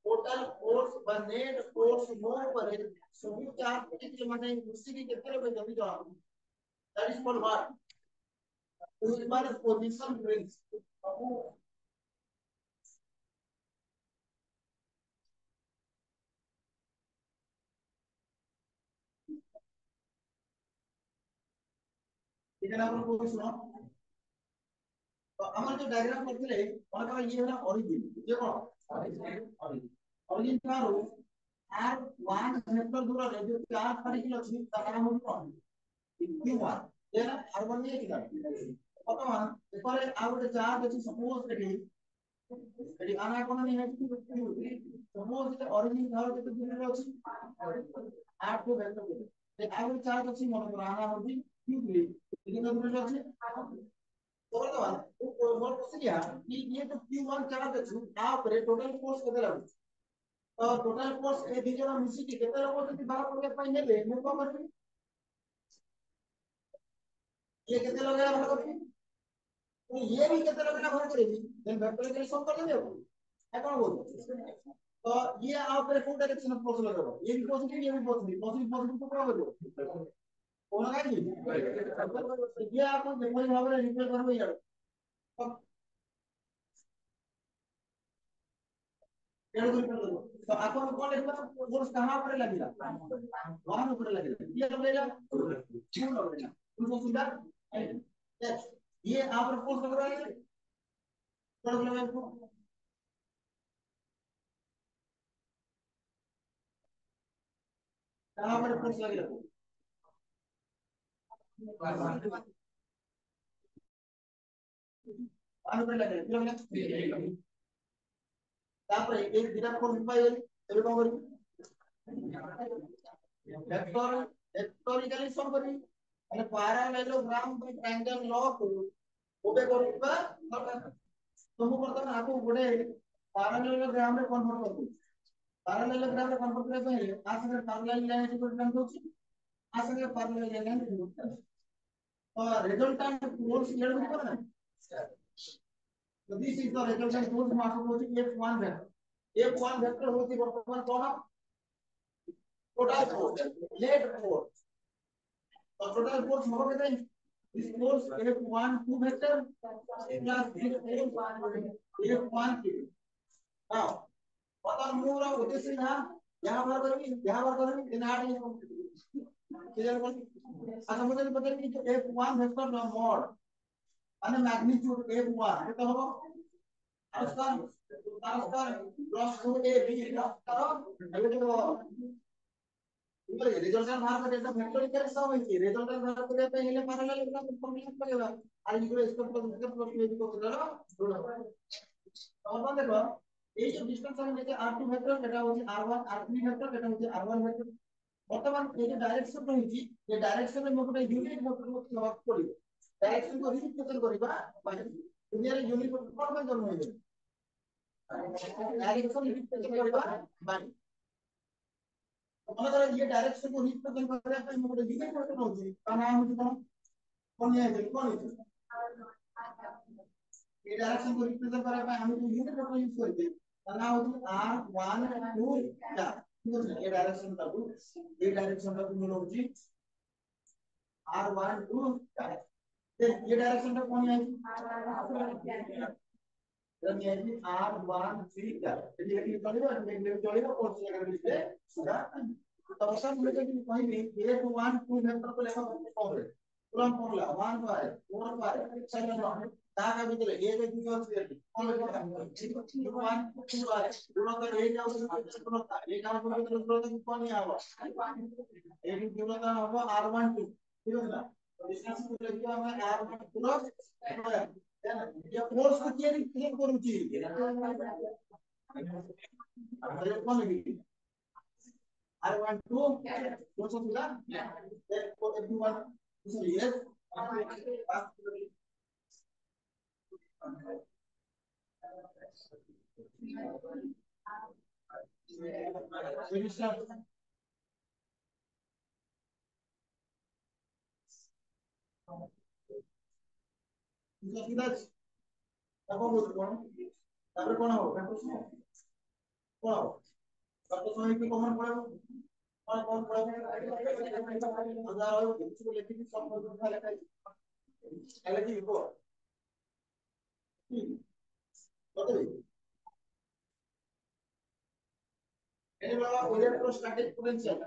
Total force बा net force no करे सब चार्ज के माने उसी की कितने पे जमी जा दैट इज कॉल्ड व्हाट उस बार पोजीशन रिंग्स ठीक है ना आप लोग सुनो तो हमारे जो डायग्राम करते हैं वहां का ये है ना ओरिजिन ये कौन ओरिजिन का रो R1 वेक्टर दूर है जो 4 तारीख लक्ष्मी तारा हो कौन Q1 ये ना R1 ये किधर वर्तमान এবারে আর একটা চার্জ আছে সাপোজ এটি আনা কোন নেই সাপোজ এটা অরিজিন ধরো কত দূরে আছে R2 ভেক্টর এই আর একটা চার্জ আছে মনে করো আনা হচ্ছে Q3 এটা কত দূরে আছে तो वर्तमान मोर क्वेश्चन ये तो Q1 चार्ज আছে তারপরে টোটাল ফোর্স কত লাগবে तो टोटल फोर्स ए दी जरा मिसिटी केते लोग যদি ভাগ করে পাই নেবে মু কো করবি ये केते लोग भाग करबি तो ये भी केते लोग भाग करबी देन वेक्टर के सम कर देबो है कोन बोल तो ये आप पर फुल डायरेक्शन ऑफ फोर्स लगाओ ये भी पॉजिटिव पॉजिटिव पॉजिटिव तो क्या करो कोन गाड़ी ये आप मेमोरी भाग में रिप्लेस करबो यार तो आपको कौन लिखना फोर्स कहां पर लगेगा वहां ऊपर लगेगा ये लगेगा क्यों लगेगा तुमको सीधा ये आप पर फोर्स लग रहा है कौन लगा इसको कहां पर फोर्स लगेगा वहां पर लगेगा क्यों लगेगा तापर एक बिना फोर्स पाए चलो कौन करी वेक्टर वेक्टोरिकली सम करी અને parallelogram by triangle law કરું ઓબે કરવા तो ମୁଁ ବର୍ତ୍ତମାନ ଆକୁ ଗୋଟେ parallelogram ରେ କନଭର୍ଟ କରିବି parallelogram ରେ କନଭର୍ଟ କରିବା ପାଇଁ ଆ ସାଙ୍ଗରେ parallel line ଗୋଟେ କାମ କରୁଛି ଆ ସାଙ୍ଗରେ parallel line ତ resultant force ଇଏ ବୁଝିପାରିଲ ନା so this is the resultant force ମୁଁ ଆପଣଙ୍କୁ କହୁଛି F1 vector F1 vector ହଉଛି ବର୍ତ୍ତମାନ କଣ total force net force तो total force होगा कितना this force F1 2 vector plus this F1 3 now पता मूरा उद्देश्य यहाँ बार करेंगे इन आठ क्लियर कर अच्छा मुझे पता है कि जो F1 वेक्टर मॉड અને मैग्नीट्यूड F1 कितना होगा उसका क्रॉस टू ए बी करो ये जो रिजल्टेंट बाहर कर देता वेक्टर क्या सब है रिजल्टेंट बाहर कर देता है ये पैरेलल एकदम फॉर्मूला पड़ेगा और ये इसको प्लस ये को करो और देखो এই যে ডিসটেন্স আমি যেটা R2 ভেক্টর এটা হচ্ছে R1 R3 ভেক্টর এটা হচ্ছে R1 ভেক্টর বর্তমান এই যে ডাইরেকশন রয়েছে এই ডাইরেকশনের মধ্যে ইউনিট ভেক্টর মধ্যে লক করি ডাইরেকশন को রিপিট কেতে করিবা মানে দুনিয়ার ইউনিট ভেক্টর কোন জন্ম হইবে डायरेक्शन রিপিট কেতে করিবা মানে মনে করেন ये डायरेक्शन को রিপিট কেতে করিবা তাই মধ্যে ইউনিট ভেক্টর হচ্ছে তার নাম হচ্ছে কোন কোন ये डायरेक्शन को রিপিট কেতে করিবা আমি ইউনিট ভেক্টর ইউজ করতে now R1 2 क्या ये डायरेक्शन का ये डायरेक्शन का तुम लोग जी R1 2 ये डायरेक्शन का कौन है ये R1 3 क्या ये चलेगा ये चलेगा और से अगर इससे सुधा तो सब मुझे भी कहीं नहीं ये 1 2 वेक्टर को लेकर फॉर्मूला पूरा फॉर्मूला 1 बाय 4 बाय 7 ताका भी चले ये भी यूज करते कौन लेगा 1 2 बाय दोनों का एक आउट एक आउट को तो कौन नहीं आवा एक दोनों का होगा R1 2 ठीक है ना तो डिस्टेंस को लेके हमें R1 पूरा ये फोर्स को क्लियर करू चाहिए अरे कौन है R1 2 फोर्स होगा for everyone yes कितना अब बोल कौन तापर कौन हो Wow. Satu soal itu komen pernah kalau हजार और कुछ को लेके भी सब लोग लगे को बताइए ये वाला इलेक्ट्रोस्टैटिक पोटेंशियल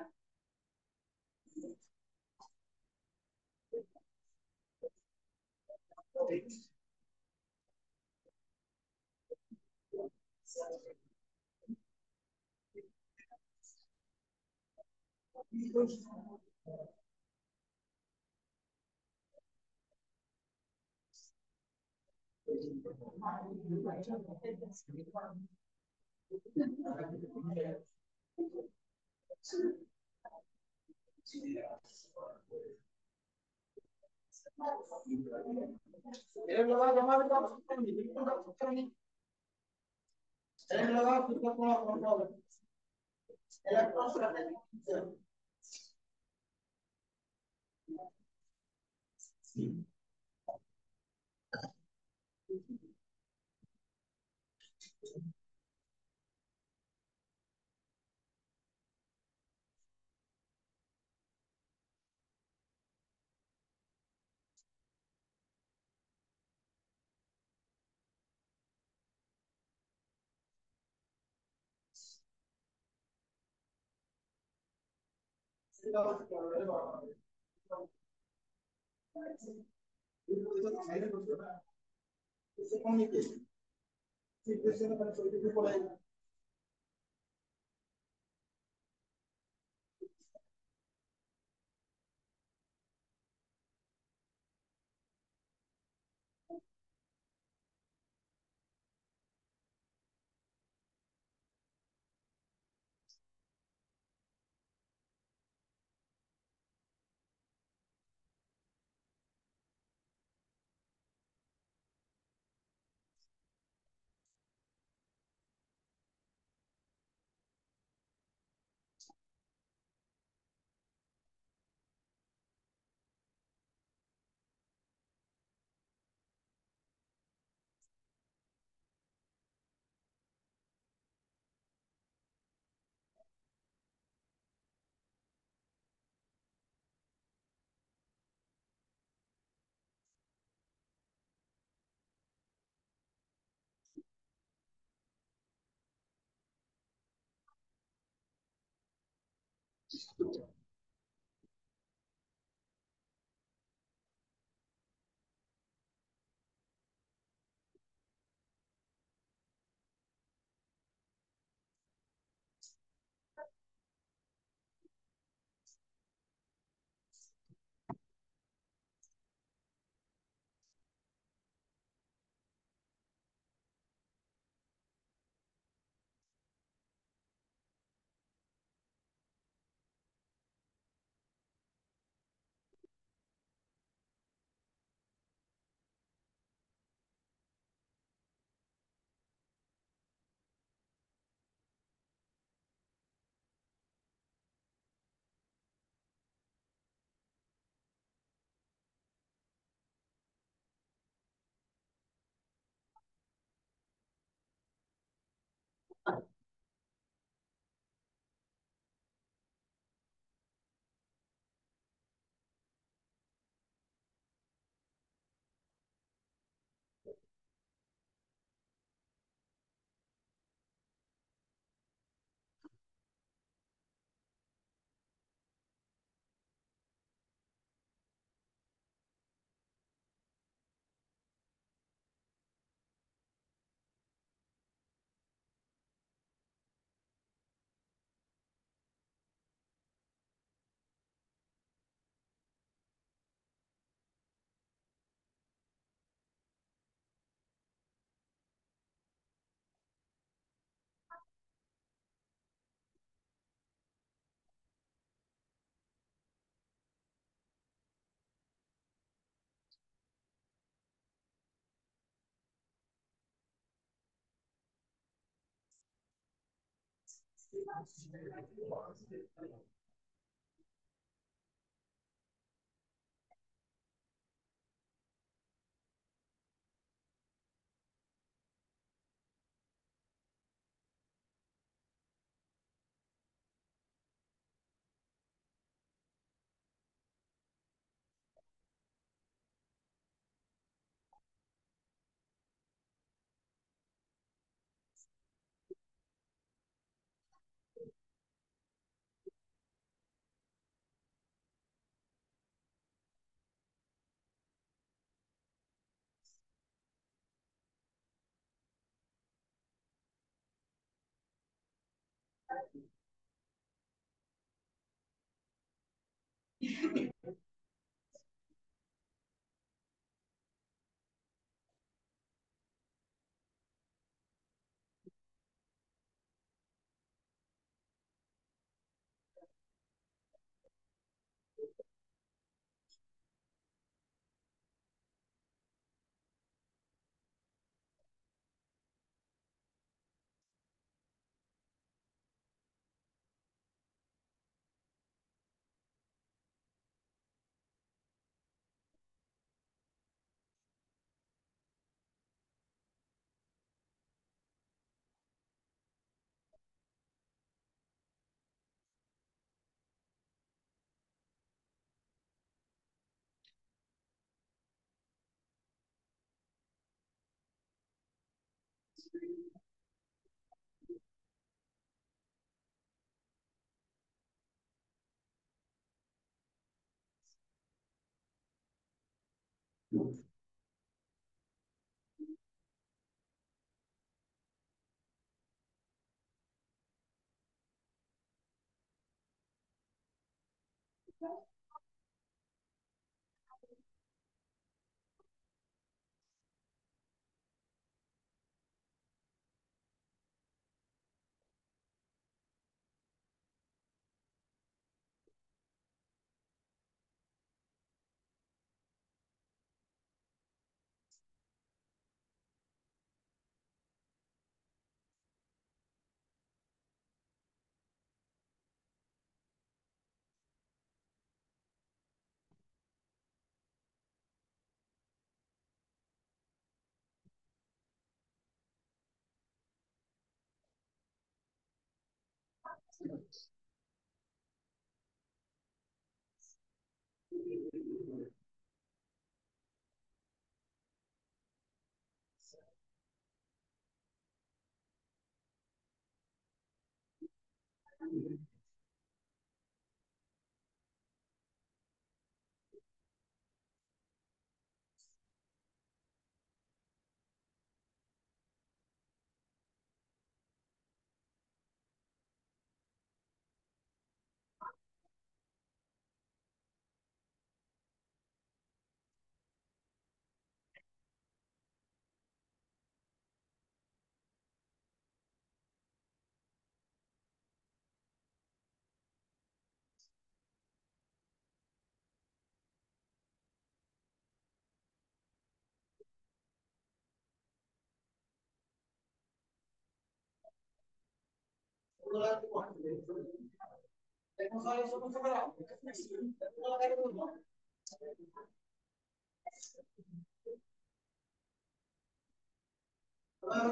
ये लगा जमा भी कर सकते हैं बिल्कुल कर सकते हैं ये लगा कितना प्रॉब्लम इलेक्ट्रोस्टैटिक इससे कम्युनिकेशन सिचुएशन में सोल्यूशन को लाएगा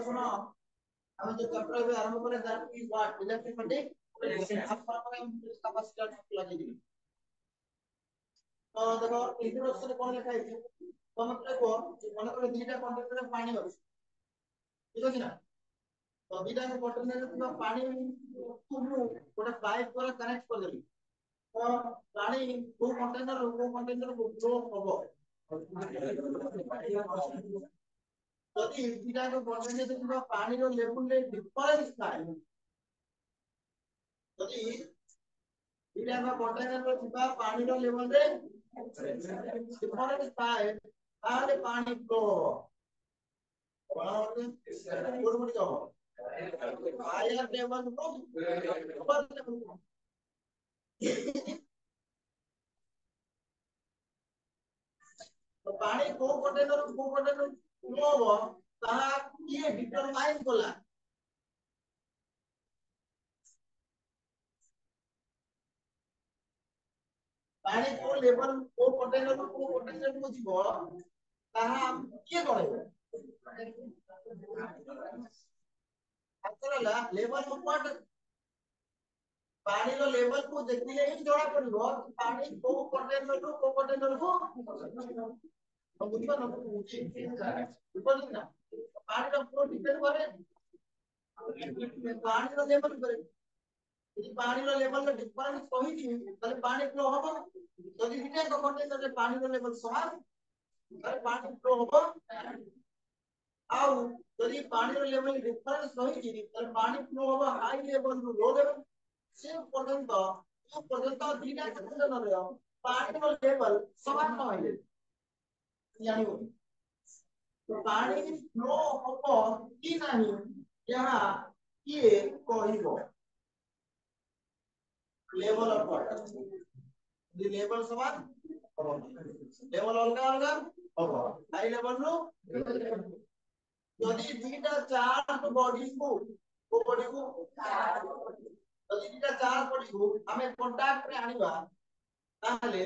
ଶୁଣ ଆମେ ଯୋଉ ଚକ୍ର ଏବେ ଆରମ୍ଭ କରିବା that is what electricity capacitor ଲଗେଇଦେବି ତ ଦେଖ ଇଣ୍ଟ୍ରୋଡକ୍ସନରେ କଣ ଲେଖା ହେଇଛି ତମେ ଦେଖ ମନେକର ଦିଟା କଣ୍ଟେନରରେ ପାଣି ଅଛି ଠିକ ଅଛି ନା ତ ଦିଟା କଣ୍ଟେନରରେ ଥିବା ପାଣି ମୁଁ ଗୋଟେ ପାଇପ ଦ୍ୱାରା କନେକ୍ଟ କରିଦେବି ତ ପାଣି କୋଉ କଣ୍ଟେନରକୁ ଫ୍ଲୋ ହବ ଯଦି ଦିଟାକ କଣ୍ଟେନରରେ ଥିବା ପାଣିର ଲେଭେଲରେ ଡିଫରେନ୍ସ ଥାଏ ଯଦି ଦିଟାକ କଣ୍ଟେନରରେ ଥିବା ପାଣିର ଲେଭେଲରେ ଡିଫରେନ୍ସ ଥାଏ ତାହେଲେ ପାଣି ଫ୍ଲୋ ହବ हायर लेवल को ऊपर लेवल को तो पानी को कंटेनर फ्लो हो ताहा किए डिटरमाइन कला पानी को लेवल को कंटेनर को जीवो ताहा किए करे आतरला लेवल ऊपर पानी रो लेवल को देखिले ही जଣା पड़िबो पानी को कंटेनर को हम बुझबा न बुझबा ना पानी रो फ्लो डिपेंड करे पानी रो लेवल करे यदि पानी रो लेवल में डिफरेंस कहि ताले पानी फ्लो होबो यदि दिने को कंटेनर रे पानी रो लेवल समान ताले पानी फ्लो होबो आउ यदि पानी रो लेवल डिफरेंस कहि ताले पानी फ्लो होबो हाई लेवल रो लो लेवल से पर्यंत दीटा कंडीशन रे पानी रो लेवल समान न होइले जानियो तो पानी फ्लो हबो कि नाही यहाँ किए कहिबो level of water the level समान लेवल अलगा अलगा हबो हाई लेवल रो যদি দুইটা চার্জ বডিକୁ ଯଦି ଦୁଇଟା ଚାର୍ଜ ବଡିକୁ ଆମେ କଣ୍ଟାକ୍ଟରେ ଆଣିବା ତାହେଲେ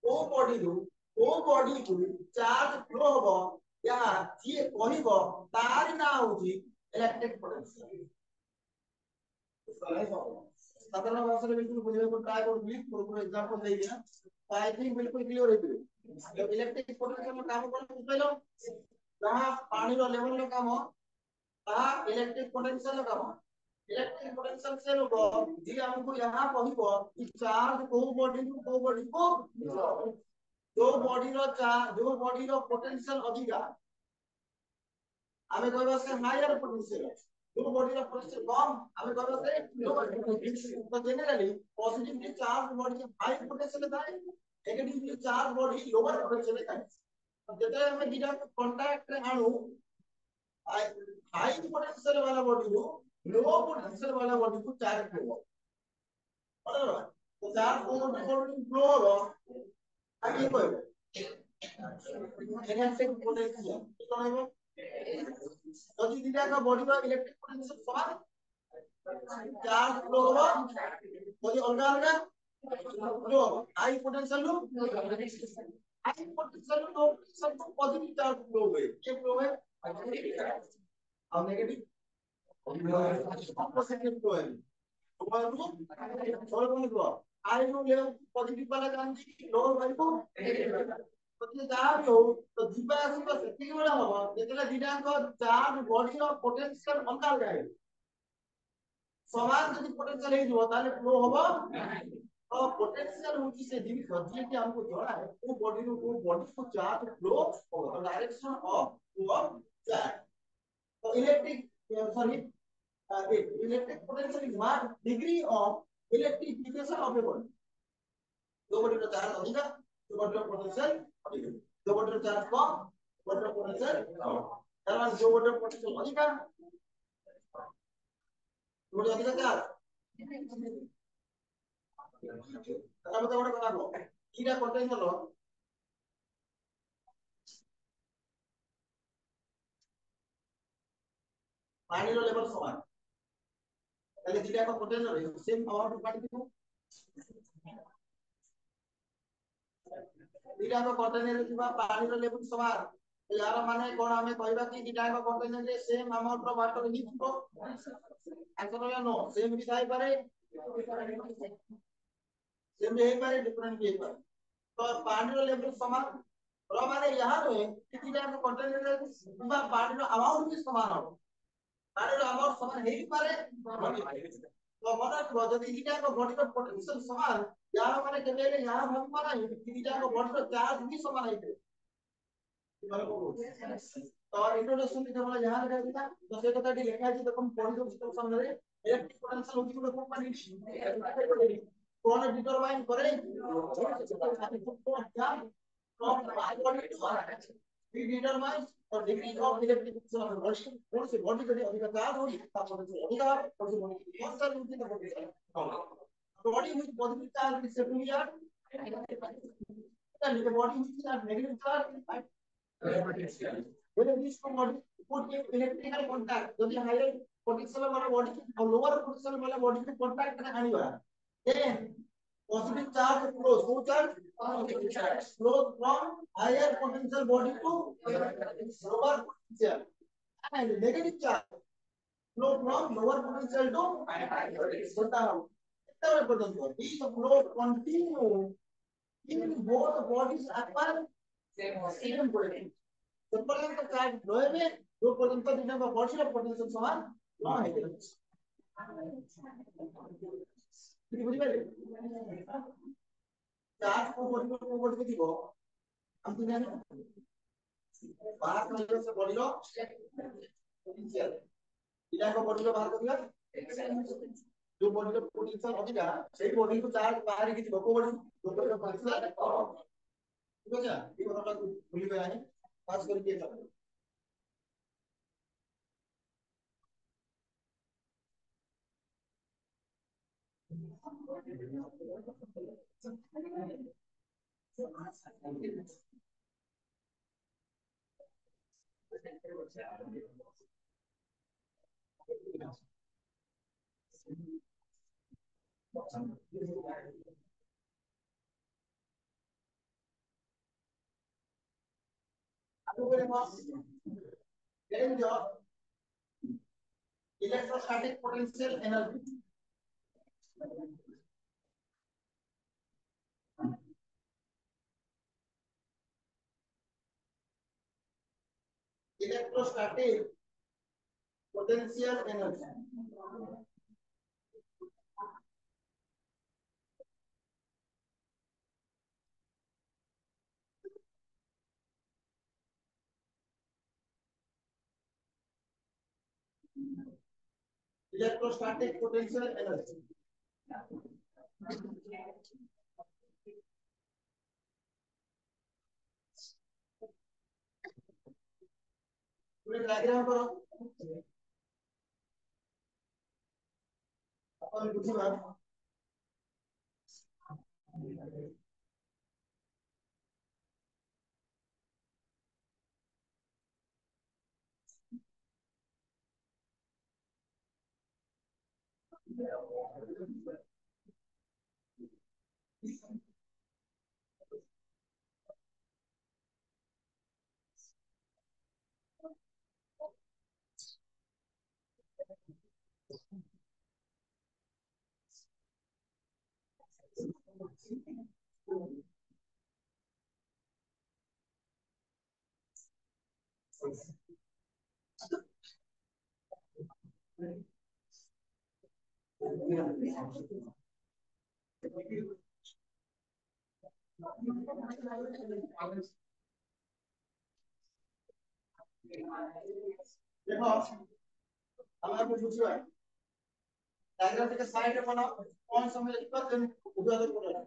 କୋଉ ବଡିକୁ ଚାର୍ଜ ଫ୍ଲୋ ହବ ଏହା ଯିଏ କହିବ ତାରି ନାଁ ହଉଛି ଇଲେକ୍ଟ୍ରିକ ପୋଟେନ୍ସିଆଲ साधारण भाषा में बिल्कुल बुझेको ट्राई करूँ फॉर एग्जांपल दे दिया तो आई थिंक बिल्कुल क्लियर है जब इलेक्ट्रिक पोटेंशियल में काम कौन बुझेलो जहां पानी रो लेवल रो काम ता इलेक्ट्रिक पोटेंशियल रो काम इलेक्ट्रिक पोटेंशियल से लोगो जी हमको यहां कहबो कि चार्ज को जो बॉडी रो पोटेंशियल अधिका हमें कहबो से हायर पोटेंशियल जो बॉडी रो पोटेंशियल कम हमें कहबो से लो पोटेंशियल तो जनरली पॉजिटिवली चार्ज बॉडी के हाई पोटेंशियल थाए negatively charge body lower potential थाए तो जेते हमें दिना कांटेक्ट रे आणु हाई पोटेंशियल वाला बॉडी को लो पोटेंशियल वाला बॉडी को चार्ज करो बराबर तो चार्ज बॉडी फ्लो हो आगे कोई इलेक्ट्रिक पोटेंशियल कितना है যদি দিটা का बॉडी का इलेक्ट्रिक पोटेंशियल समान चार्ज फ्लो हो যদি अलगा अलगा फ्लो हाई पोटेंशियल लो हाई पोटेंशियल लो सब पॉजिटिव चार्ज फ्लो हुए ये फ्लो है और नेगेटिव opposite flow है ऊपर को और कौन flow high no level positive वाला जानती लोअर वाले को तो जहाँ भी हो तो दीपा आसुका सेटिंग वाला होगा जेतला दिना को चार्ज बॉडी रो पोटेंशियल अलगा अलगा है समान यदि पोटेंशियल है जो ताले फ्लो होगा तो पोटेंशियल होची से जिनिस जे कि हमको जोड़ा है वो बॉडी को चार्ज फ्लो होगा direction of flow of charge तो electric sorry electric potential is what degree of electrification of a body जो बॉडी का चार्ज अधिक जो बॉडी का पोटेंशियल अधिक जो बॉडी का चार्ज कम बॉडी का पोटेंशियल कम कारण जो बॉडी का पोटेंशियल अधिक बॉडी अधिक चार्ज তাহলে তো ওটা কথা বল কিটা পোটেনশিয়াল পানির লেভেল সমান তাহলে যেটা একটা পোটেনশিয়াল সেম পাওয়ার পানি দিব যেটা একটা কন্টেনারে কিবা পানির লেভেল সমান यार माने कोन हमें कहबा कि जेटा का कंटेनर रे सेम अमाउंट रो वाटर ही थो आंसर या नो सेम भी थाई पारे सेम भी पारे डिफरेंट भी पारे तो पानी रो लेवल समान रो माने यहां रे कि जेटा का कंटेनर रे किबा पानी रो अमाउंट भी समान हो पानी रो अमाउंट समान हेई पारे तो मन रखो जदि जेटा का बॉडी रो पोटेंशियल समान यार माने केबे यहां हम माने कि जेटा का बॉडी रो चार्ज भी समान है तो इंट्रोडक्शन के हमरा यहां लगा दिया तो से कथा डी लिखा है देखो पॉइंट ऑफ सिस्टम सामने इलेक्ट्रिक पोटेंशियल होती है कंपनी कौन डिटरमाइन करे we determine the degree of electric potential of the body कौन से बॉडी के अधिक चार्ज होगी तापमान से अधिक कौन से बॉडी कौन सा रूप में body body with positive charge is said to be and the body which has negative charge when this body put in electrical contact যদি হাইয়ার potential वाला बॉडी और लोअर potential वाला बॉडी को कांटेक्ट में आनीबा then positive charge flows who charge flows from higher potential body to lower potential and negative charge flow from lower potential to higher बताओ कितना पर्यंत this flow continue in both bodies upper same potential जब पर्यंत charge flow में जो पर्यंत दिना का बॉडी का पोटेंशियल समान ना है बुझी पाले चार्ज को बॉडी को दिबो हम दिना बाहर में से बॉडी रो पोटेंशियल दिना का बॉडी रो बाहर को दिया जो बॉडी का पोटेंशियल अधिका सेही बॉडी को चार्ज बाहर की लोको बॉडी लोको का पोटेंशियल ठीक है ये वाला भूल गया है खास करके ये आपको मेरे पास range of electrostatic potential energy electrostatic potential energy electrostatic potential energy पूरे डायग्राम करो अपन बुझिबा देखो हमारे को बुझिबा डायग्राम के साइड में बनाओ कौन समय पर दिन उजागर करो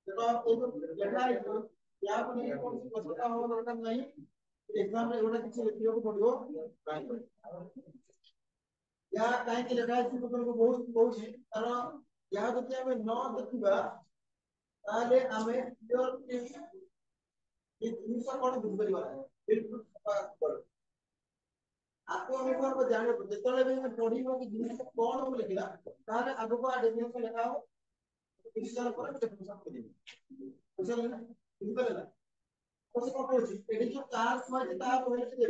देखो आप लिखा है या आपको नहीं कौन सी पता हो दरकार नहीं एग्जाम रे गोटा किछि लिखियो को पड़ियो या काहे कि लिखा है कि तुमको बहुत बहुत कारण या जति हमें न देखिबा ताले हमें क्लियर ये जिनिस कोन बुझ परिबा बिल्कुल पर आपको हम को जाने जेतले भी हम पढिबो कि जिनिस कोन हम लिखिला ताले आगो को डेफिनेशन लिखा हो क्रिस्टल पर डेफिनेशन को देबो बुझल ना बुझल ना तो से को कोची एडी जो कार समझ ता होले से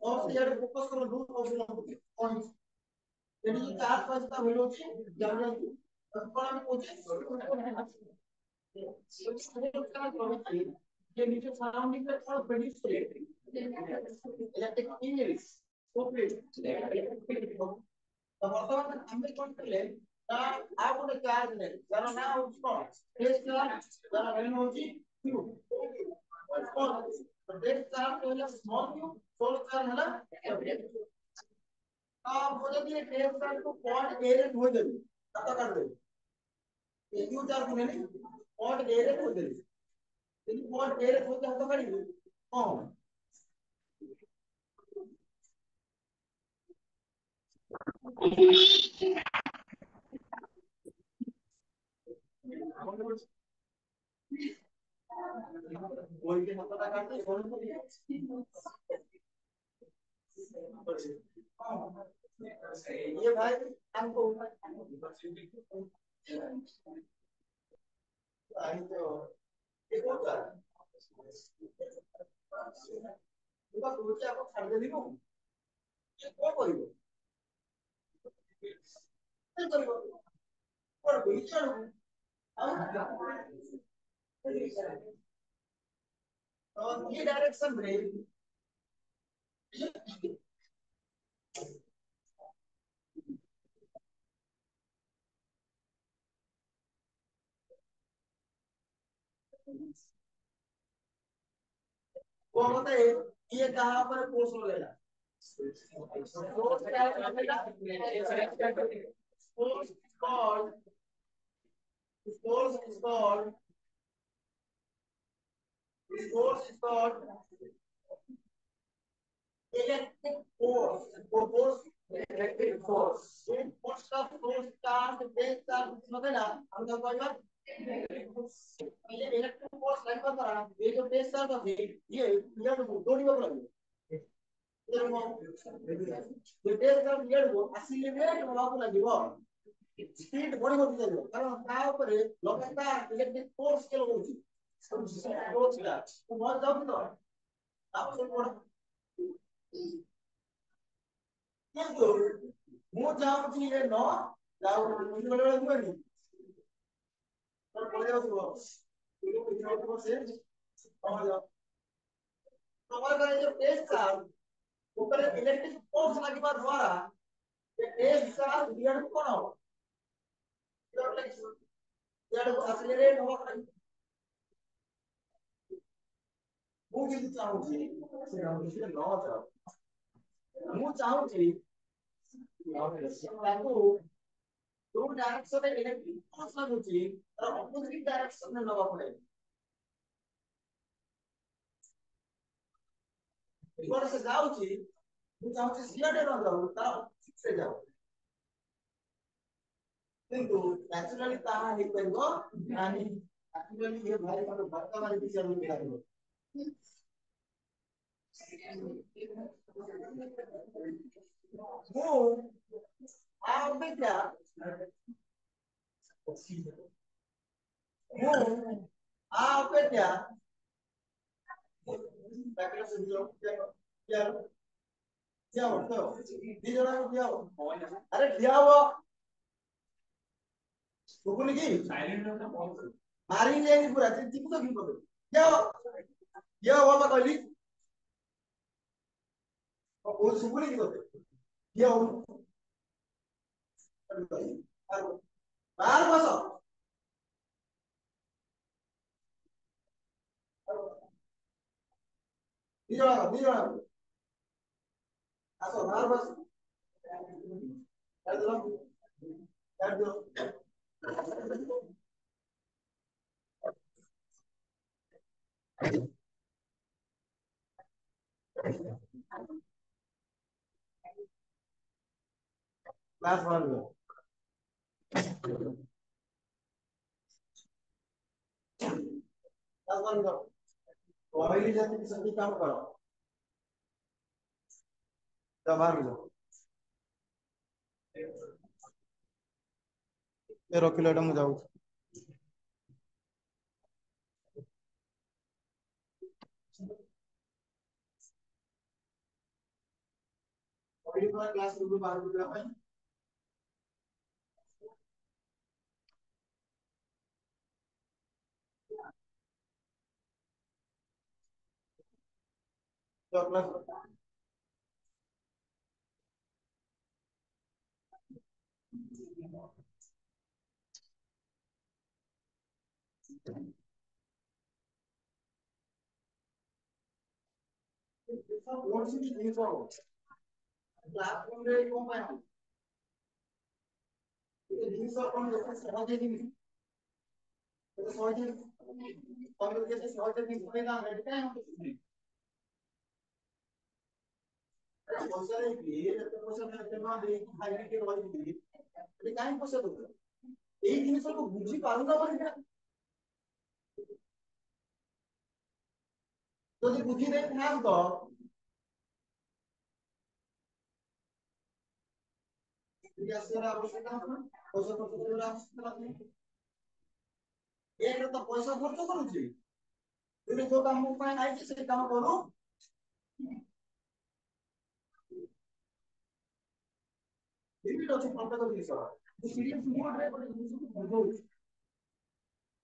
और से यार फोकस करो रूट ऑफ पॉइंट एडी जो कार समझ ता होलो छी जाने कोन हम कोची ये नीचे सराउंडिंग में थोड़ा बड़ी स्प्रेड इलेक्ट्रिक इंजीनियरिंग तो वर्तमान हमें कौन करे ना आप उन्हें चार्ज नहीं जरा ना उसको टेस्ट चार्ज जरा रेन होगी क्यों और टेस्ट चार्ज तो है स्मॉल क्यों सोलर चार्ज है ना आप बोले कि टेस्ट चार्ज को पॉइंट एरिया हो जाए पता कर दो ये क्यों चार्ज नहीं पॉइंट एरिया हो जाए यदि पॉइंट एरिया हो जाए तो करेंगे कौन कोई के पता करते कौन ये भाई हमको आई तो एक होता है उसका सोच आपको खरीद दी हो ये कौन करियो नहीं करियो और बेचो और ये डायरेक्शन ब्रेक वो बताइए ये कहाँ पर फोर्स लगेगा फोर्स क्या लगेगा force called force is called this force is called electric force. Force electric force. In force का force charge base charge मतलब ना हम लोग कहना ये electric force लाइन पर करा ये जो base charge है ये दो नहीं बदला ये base charge ये वो accelerate होगा तो लगेगा स्पीड बड़ी होती जाएगी कारण ता ऊपर लगातार इलेक्ट्रिक फोर्स के लोग होती फोर्स का तो बहुत जाओ तो आप सब पढ़ो କିନ୍ତୁ ମୁଁ ଚାହୁଁଛି ଏ ନ ଯାଉ ବେଳେ ବେଳେ ହୁଏନି ତ ପଳେଇ ଯାଉଥିବ ସେ ତମର ତମର ଯୋଉ ଟେଷ୍ଟ ଚାର୍ଜ ଉପରେ ଇଲେକ୍ଟ୍ରିକ ଫୋର୍ସ ଲାଗିବା ଦ୍ୱାରା ଏ ଟେଷ୍ଟ ଚାର୍ଜ ଦିଆଡକୁ କଣ ହବ ଦିଆଡକୁ ଆକ୍ସିଲରେଟ୍ ହବ ମୁଁ କିନ୍ତୁ ଚାହୁଁଛି ସେଟା ନ ଯାଉ ମୁଁ ଚାହୁଁଛି ତାକୁ ଯୋଉ ଡାଇରେକ୍ସନରେ ଇଲେକ୍ଟ୍ରିକ ଫୋର୍ସ ଲାଗୁଛି ତାର ଅପୋଜିଟ ଡାଇରେକ୍ସନରେ ନବା ପଡେ ଏପଟେ ସେ ଯାଉଛି ମୁଁ ଚାହୁଁଛି ସିଆଡେ ନ ଯାଉ ତାର ଅପୋଜିଟରେ ଯାଉ କିନ୍ତୁ ନ୍ୟାଚୁରାଲି ତାହା ହେଇପାରିବ ନାହିଁ ଆକ୍ଚୁଆଲି ଇଏ ଭାଇ ମୋର ଭକ୍ତ ଭାଇ ବିଷୟରେ ଲାଗିବ ମୁଁ ଆ ଅପେକ୍ଷା ମୁଁ ଆ ଅପେକ୍ଷା अरे क्या हुआ सुकुनी की मारी जाएगी पूरा चिप तो क्यों कर क्या हुआ मैं कहली वो सुकुनी की होते क्या हुआ बाहर बसो नहीं आसो बाहर बस कर दो क्लास वन में क्लास वन करो पहली जाति की सभी काम करो तब बाहर जाओ ये रखिलो एटा मु जाऊ पहली बार क्लास रूम में बाहर बुला भाई तो क्लास कौन सी चीज हो क्लास रूम में कौन पाए ये दिन सब कौन जैसे सहज दिन तो सहज हम जैसे सहज दिन सुनेगा बैठते हैं पैसा नहीं ये पैसा मैं ना दे खाई के रोज दी ये काहे पैसा दो এই জিনিসগুলো বুঝি পারো না বলে যদি বুঝি দেই থাকতো গ্যাসের আবশ্যকতা হবে পয়সা খরচের আবশ্যকতা হবে এর তো পয়সা খরচ করুছি তুমি যে কাম পাই নাই সেই কাম করো লিমিট আছে প্রত্যেক জিনিস সিরিয়াস মোডে করে জিনিসকে বুঝাউছি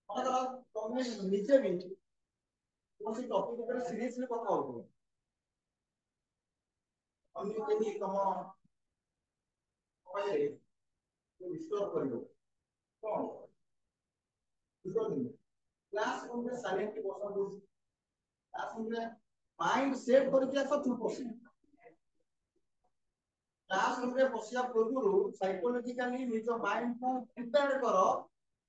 মানে তুমি নিজে भी কোন টপিক উপরে সিরিয়াসলি কথা বলবো আমি যদি তম হয় রিস্টোর করিব কোন রিস্টোর क्लासरूम में साइलेंटली बसो क्लासरूम में माइंड सेट करके आस चुप बस क्लासरूम में बसिया पूर्व साइकोलॉजिकली निज माइंड को प्रिपेयर करो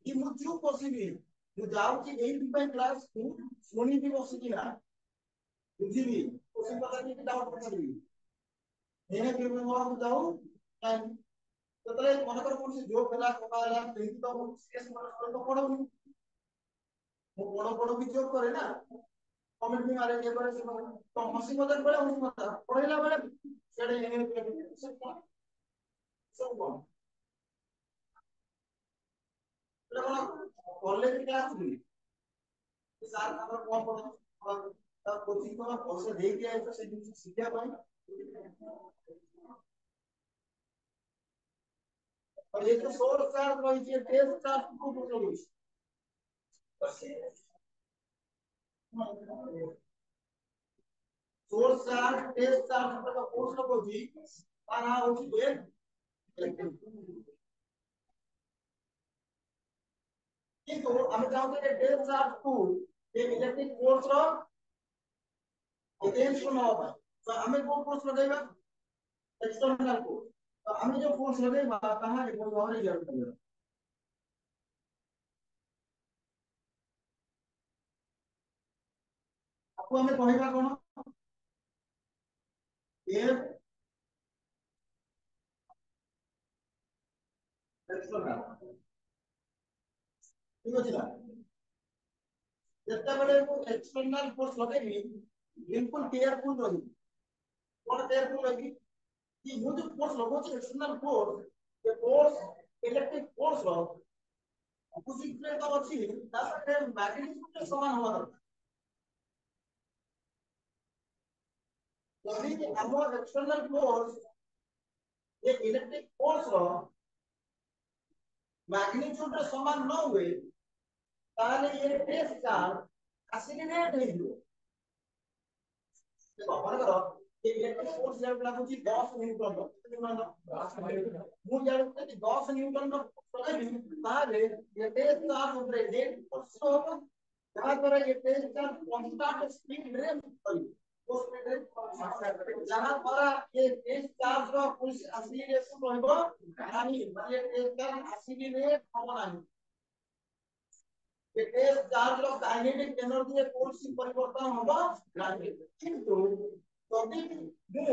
कि मु चुप बसिबी मु जाउची एई पे क्लास को सुनी भी बसिकी ना बुझिबी उसी पता नहीं डाउट पछिबी एने के mo जाऊ टाइम तो मन कर कौन से जो पहला कमाला नहीं तो सीएस मन तो पढ़ो वो बड़ बड़ भी जोक करे ना कमेंट भी मारे के करे तो हंसी मजाक बेले हंसी मजाक पढ़ेला बेले सेडे एने सब सब कॉलेज क्लास में सार हमर कोन पढ़ो तब कोचिंग को पैसा दे दिया तो से सीखा पाई और ये तो सोर्स चार्ज रही है टेस्ट चार्ज को बोलो सोर्स चार्ज टेस्ट चार्ज पर कोर्स को जी आना होची दे কিন্তু আমি চাইতে যে টেস্ট চার্জ को ये इलेक्ट्रिक फोर्स रो पोटेंशियल होगा तो हमें कौन फोर्स लगेगा एक्सटर्नल फोर्स तो हमें जो फोर्स लगेगा कहां है वो और रिजल्ट मिलेगा आपको हमें कहना कौन ये एक्सटर्नल ठीक है ना जितना बड़े वो एक्सटर्नल फोर्स लगेगी बिल्कुल केयरफुल रही कौन केयरफुल रहेगी कि वो जो फोर्स लगो है एक्सटर्नल फोर्स ये फोर्स इलेक्ट्रिक फोर्स रो उसी प्लेट का अच्छी ताकि मैग्नेटिज्म के समान होगा यदि हमर एक्सटर्नल फोर्स ये इलेक्ट्रिक फोर्स रो मैग्नीट्यूड रे समान न हुए ताले ये टेस्ट चार्ज एसिलेरेट हे जो देखो मन करो ये इलेक्ट्रिक फोर्स जब लागू छी 10 न्यूटन रो मु जानते कि 10 न्यूटन रो चले ताले ये टेस्ट चार्ज ऊपर डेट फोर्स होगा जहां पर ये टेस्ट चार्ज कांस्टेंट स्पीड रे करी उस स्पीड रे जहां पर ये टेस्ट चार्ज रो कुछ एक्सीलरेशन रहबो नहीं ये टेस्ट चार्ज एक्सीलरेट होबो नहीं टेस्ट चार्ज रो काइनेटिक एनर्जी रे कोनसी परिवर्तन होबो नहीं किंतु जदि मु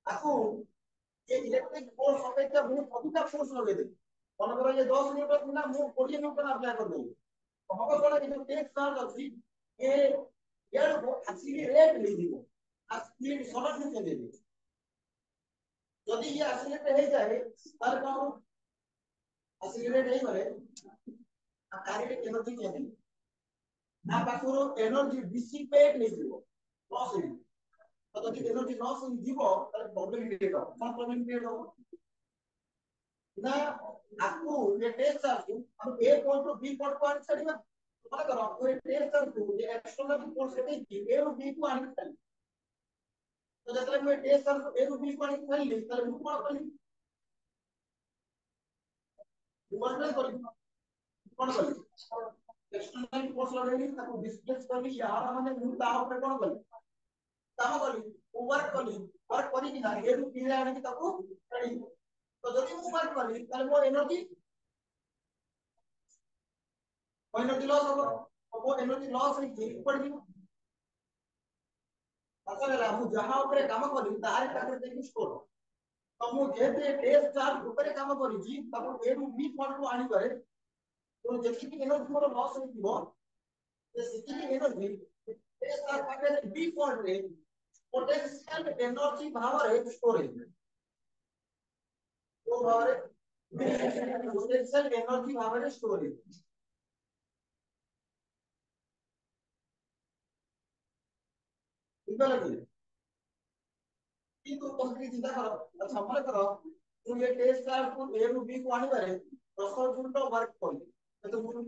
आकु ये इलेक्ट्रिक फोर्स अपेक्षा बहुत अधिक फोर्स लगे दे मन करो ये 10 न्यूटन ना मु 20 न्यूटन अप्लाई कर दे हमको कोन कि जो टेस्ट चार्ज अछि ये यार वो एक्सीलरेट ले दिबो आ स्पीड सडन से चले दे यदि ये एक्सीलरेट हो जाए तार कोन एक्सीलरेट नहीं करे आ काइनेटिक एनर्जी चले ना पाखरो एनर्जी डिसिपेट नहीं दिबो लॉस हो तो यदि एनर्जी लॉस हो दिबो तार प्रॉब्लम क्रिएट हो कौन प्रॉब्लम क्रिएट हो ना आपको ये टेस्ट चार्ज हम ए पॉइंट टू बी पॉइंट को आने छड़िबा मन करो ये टेस्ट चार्ज ये एक्सटर्नल फोर्स से ए रो बी को आने छड़ी तो जतले मैं टेस्ट चार्ज ए रो बी को आने छड़ी ताले मु कोन करी कोन करी कोन करी एक्सटर्नल फोर्स लगेगी ताको डिस्प्लेस करली यार माने मु ता ऊपर कोन करी काम करी वर्क करी कि ना ए रो बी आने की ताको छड़ी तो जदि मु वर्क करी ताले मोर एनर्जी लॉस होगा वो एनर्जी लॉस है कि पड़ गई असल है हम जहां ऊपर काम करी तार पाखे देखि स्कोर तो मु जेते टेस्ट चार्ज ऊपर काम करी जी तब ए रु बी पॉइंट को आनी करे तो जेति की एनर्जी मोर लॉस हो दिबो से सिटी की एनर्जी टेस्ट चार्ज पाखे बी पॉइंट रे पोटेंशियल एनर्जी भाव रे स्टोर है तो भाव रे पोटेंशियल एनर्जी भाव रे स्टोर है ठीक है लगी কিন্তু তুমি চিন্তা করো আচ্ছা মনে করো তুমি এই টেস্ট চার্জ को ए ରୁ बी को আনিবারে 10 ঘন্টা ওয়ার্ক করি তো তুমি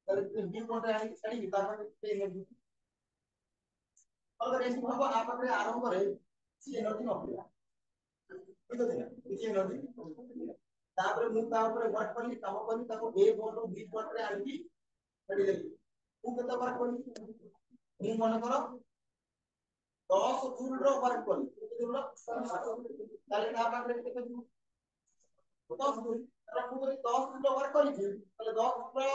তাহলে বি কোনটা আনি ছাড়ি তারপরে এনার্জি अगर ऐसी भाव आप अपने आरंभ करें सी एनर्जी नौकरी ठीक है सी एनर्जी तापर मु ता ऊपर वर्क करली काम करली ताको ए बोर्ड बी बोर्ड रे आली पड़ी देली मु केते वर्क करली मु मन करो 10 जूल रो वर्क करली केते जूल ताले ता पाखरे केते जूल 10 जूल ताले मु 10 जूल वर्क करली ताले 10 जूल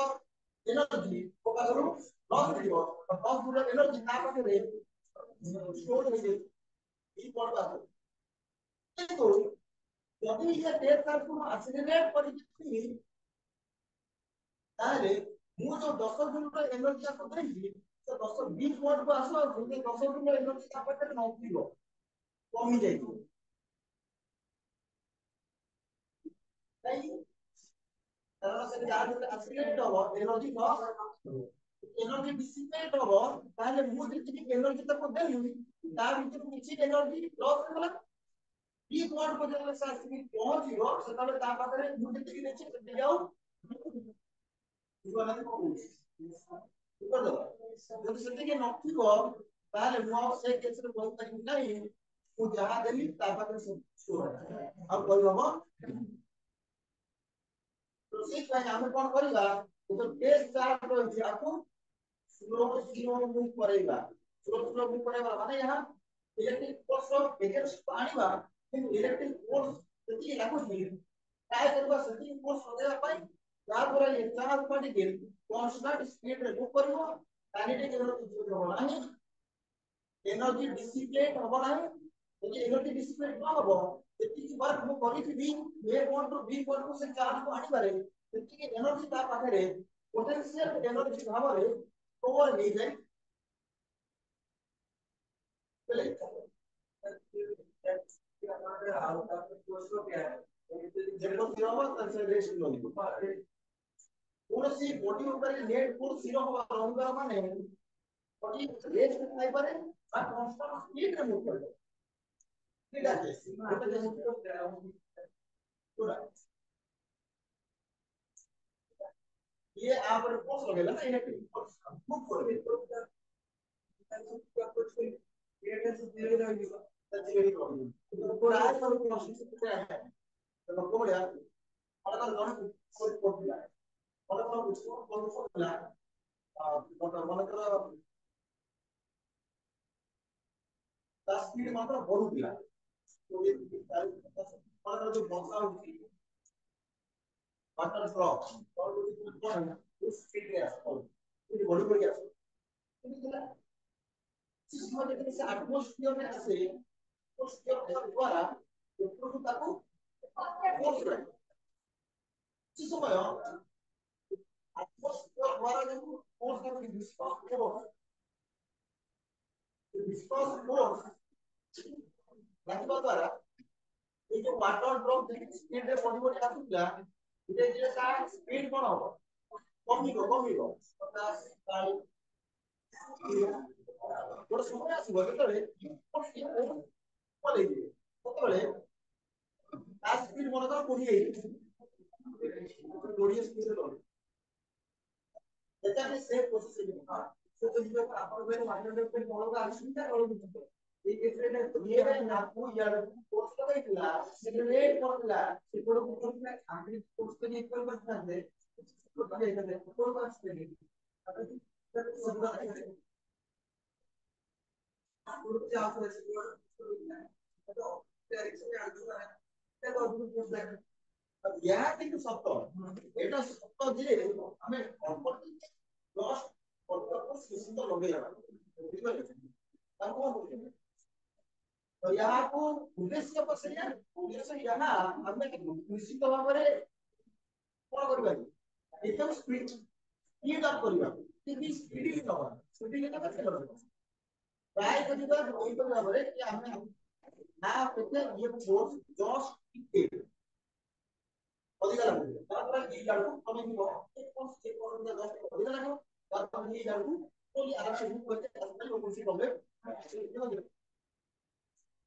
एनर्जी को पाखरु लॉस दियो 10 जूल एनर्जी ता पाखरे स्टोर हो जाई ई बोर्ड पाखरे କିନ୍ତୁ ଯଦି ଇଏ ଡେଟ୍ ତାକୁ ଆକ୍ସିଲରେଟ୍ କରିକି ତାହେଲେ ମୁଁ ଯୋଉ 10 ଜୁଲର ଏନର୍ଜି ତାକୁ ଦେଇଛି ସେ 10 20 ୱାଟକୁ ଆସିବ ଆଉ 10 ଜୁଲର ଏନର୍ଜି ତା ପାଖରେ ନଥିବ କମି ଯାଇଥିବ କାରଣ ସେ ଯାହା ଆକ୍ସିଲରେଟ୍ ହବ ଏନର୍ଜି ଲସ୍ एनर्जी डिसिपेट हो ताले मु जेति एनर्जी तक देली ता भीतर किछि एनर्जी लॉस होला ई पॉइंट पर जब से आसी पहुंचियो सेताले ता पाखरे मु जेति देछि सेति जाऊ इको नाही कहूछि इको दो जब सेति के नथिबो ताले मु से केस रे बोल पारि नाही मु जहा देली ता पाखरे सब अब कोइ हबो तो से ପାଇଁ ଆମେ कोन करिबा तो टेस्ट चार्ट रहछि आपको स्लो मूव करेगा स्लो मूव करेगा माने यहां इलेक्ट्रिक फोर्स ऑफ एजेंट्स आनिबा इलेक्ट्रिक फोर्स सेति लागू नहीं काय करबा सेति फोर्स होदेबा पई या पर ये चार्ज पार्टी के कांस्टेंट स्पीड रे मूव करबो काइनेटिक एनर्जी हो नाही एनर्जी डिसिपेट हो नाही यदि एनर्जी डिसिपेट न हो सेति की वर्क मु करिथि ए पॉइंट टू बी पॉइंट को से चार्ज को आनी पारे सेति की एनर्जी ता पाखरे पोटेंशियल एनर्जी भावरे ओवर नहीं जाए चले जेको सिरो से रेस्ट लो कोनसी बॉडी ऊपर नेट फोर्स सिरो रहबा माने बॉडी रेस्ट नहीं पारे बा कांस्टेंट स्पीड रे मूव करे ठीक है पूरा ये आप पर फोर्स लगेगा ना इलेक्ट्रिक फोर्स मूव करे पूरा पर कोशिश करते हैं तो को बड़ा और का लोन कोई कोडिला और का उसको कौन सा मिला मतलब मन कर 10 स्पीड मात्र बढ़ुला तो ये मन जो बसा होती वाटर ड्रॉप और उस स्पीड में आसो ये बड़ी बड़ी आसो सिस्टम में जैसे एटमॉस्फेयर में आसे एटमॉस्फेयर द्वारा ऊपर ताको फोर्स रहे इस समय एटमॉस्फेयर द्वारा जो फोर्स का विस्कस फोर्स लागबा द्वारा ये जो वाटर ड्रॉप स्पीड रे बड़ी बड़ी आसुला ये जे ता स्पीड कोन हो कमिबो 50 40 गोटे समय आसो जेतले बोले सेतले ता स्पीड मन कर 20 स्पीड रे এটা আমি সেভ করছি না তো যদি আপনাদের মাইন্ডে কোন বড় আসিটা করব এই ক্ষেত্রে এটা না আপু ইয়ার কোর্স লাগাইছিলা সেটা রেট করলা সেগুলো কোন না আমি কোর্স কে ইকুয়াল করতে আছে তো তাহলে এটা দেখো কোন আসছে নাকি গ্রুপে আসলে সেগুলো তো ডাইরেকশনে আসবে এটা তো यह কিন্তু সত্য এটা সত্য যে আমি সম্পত্তি লস করতে সিস্টেম লগে যাবে বুঝিপারে তার কোন বলছেন তো ইয়াকু উদ্দেশ্য পছরিয়া উদ্দেশ্য ইয়ানা আমি নিশ্চিত ভাবে কোন করিবা একদম স্পিড আপ করিবা কিন্তু স্পিডলি নবা স্পিডলি নবা চলো ট্রাই করিবা ওই ভাবে কি আমি না পেতে ये फोर्स जस्ट स्पीड ଅଧିକା ଲାଗୁଛି ତାପରେ ଏଇ ଜାଳକୁ ତମେ ଯିବ ସେ ପର୍ଯ୍ୟନ୍ତ 10 ଅଧିକା ଲାଗିବ ତାପରେ ଏଇ ଜାଳକୁ କୋଲି ଆରାମସେ ମୁଭ କରିତେ ତାପରେ କୋନସି ପ୍ରॉब्लम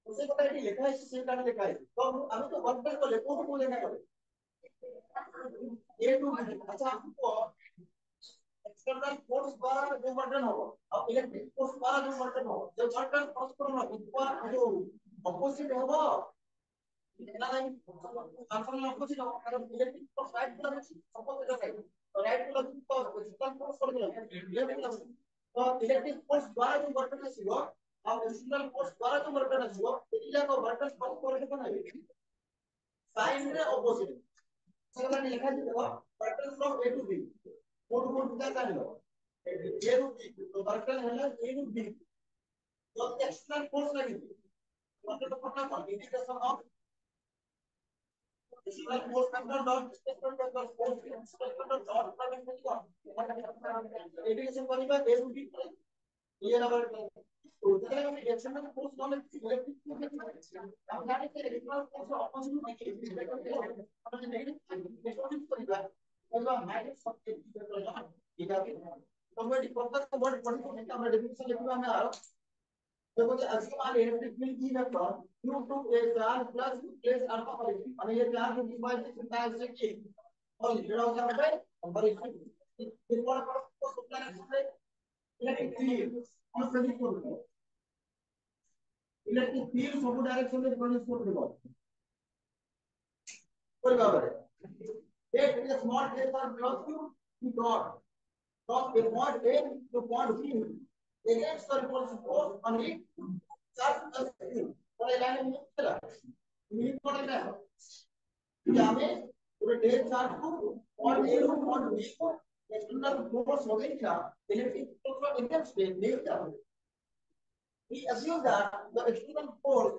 उसे पता है कि लिखा है से काट लिखा है तो अभी तो वर्क को लेको को लेना है ये टू अच्छा आपको एक्सटर्नल फोर्स द्वारा जो बटन होगा अब इलेक्ट्रिक फोर्स द्वारा जो बटन होगा जो बटन क्रॉस करना ऊपर जो ऑपोजिट होगा এটা নাই কনফার্ম লক্ষ্য ছিল কারণ ইলেকট্রিক ফোর্স রাইট গুলো সাপোজ এটা রাইট রাইট গুলো তো সিস্টেম ফোর্স করে দিলাম লেফট গুলো তো ইলেকট্রিক ফোর্স দ্বারা যে ওয়ার্কটা ছিল আর এক্সটার্নাল ফোর্স দ্বারা যে ওয়ার্কটা ছিল এটাকে ওয়ার্কটা সলভ করে দিতে না সাইন রে অপোজিট সেটা লেখা দিতে ওয়ার্কটা ফ্রম এ টু বি কোন কোন দিকে জানিও এ টু বি তো ওয়ার্কটা হলো এ টু বি তো এক্সটার্নাল ফোর্স লাগে ওয়ার্কটা করতে পারবে integration of Like most control dot displacement vector force displacement dot integration করিবা a will be clear আবার তো তাহলে আমি এক্সটার্নাল ফোর্স নলেজ ইলেকট্রিক আমরা জানি যে ইলেকট্রিক ফোর্স অপোজিট নাকি আমরা যে নেগেটিভ নেগেটিভ করিবা তাহলে মাইনাস অফ এটা তোমরা এই প্রত্যেক ওয়ার্ড পড়তে আমরা ডেফিনিশন লিখবা আমরা আর देखो assume an electric field E vector due to a charge plus place alpha पर और ये चार्ज डिवाइड करता है इससे कि और ये हो जाता है और इस पर को सप्लाई करते इलेक्ट्रिक फील्ड और प्रोड्यूस करते हैं इलेक्ट्रिक फील्ड सब डायरेक्शन में प्रोड्यूस करते हैं कोई बात नहीं एक small tracer velocity two dot from a point A to point B against the repulsive force on it charge plus Q और ये लाइन में चला मीन पड़ रहा है क्या में पूरे डेढ़ चार्ज को और A को point B को एक्सटर्नल फोर्स हो गई क्या इलेक्ट्रिक फोर्स का इंटेंस डेढ़ क्या we assume that the external force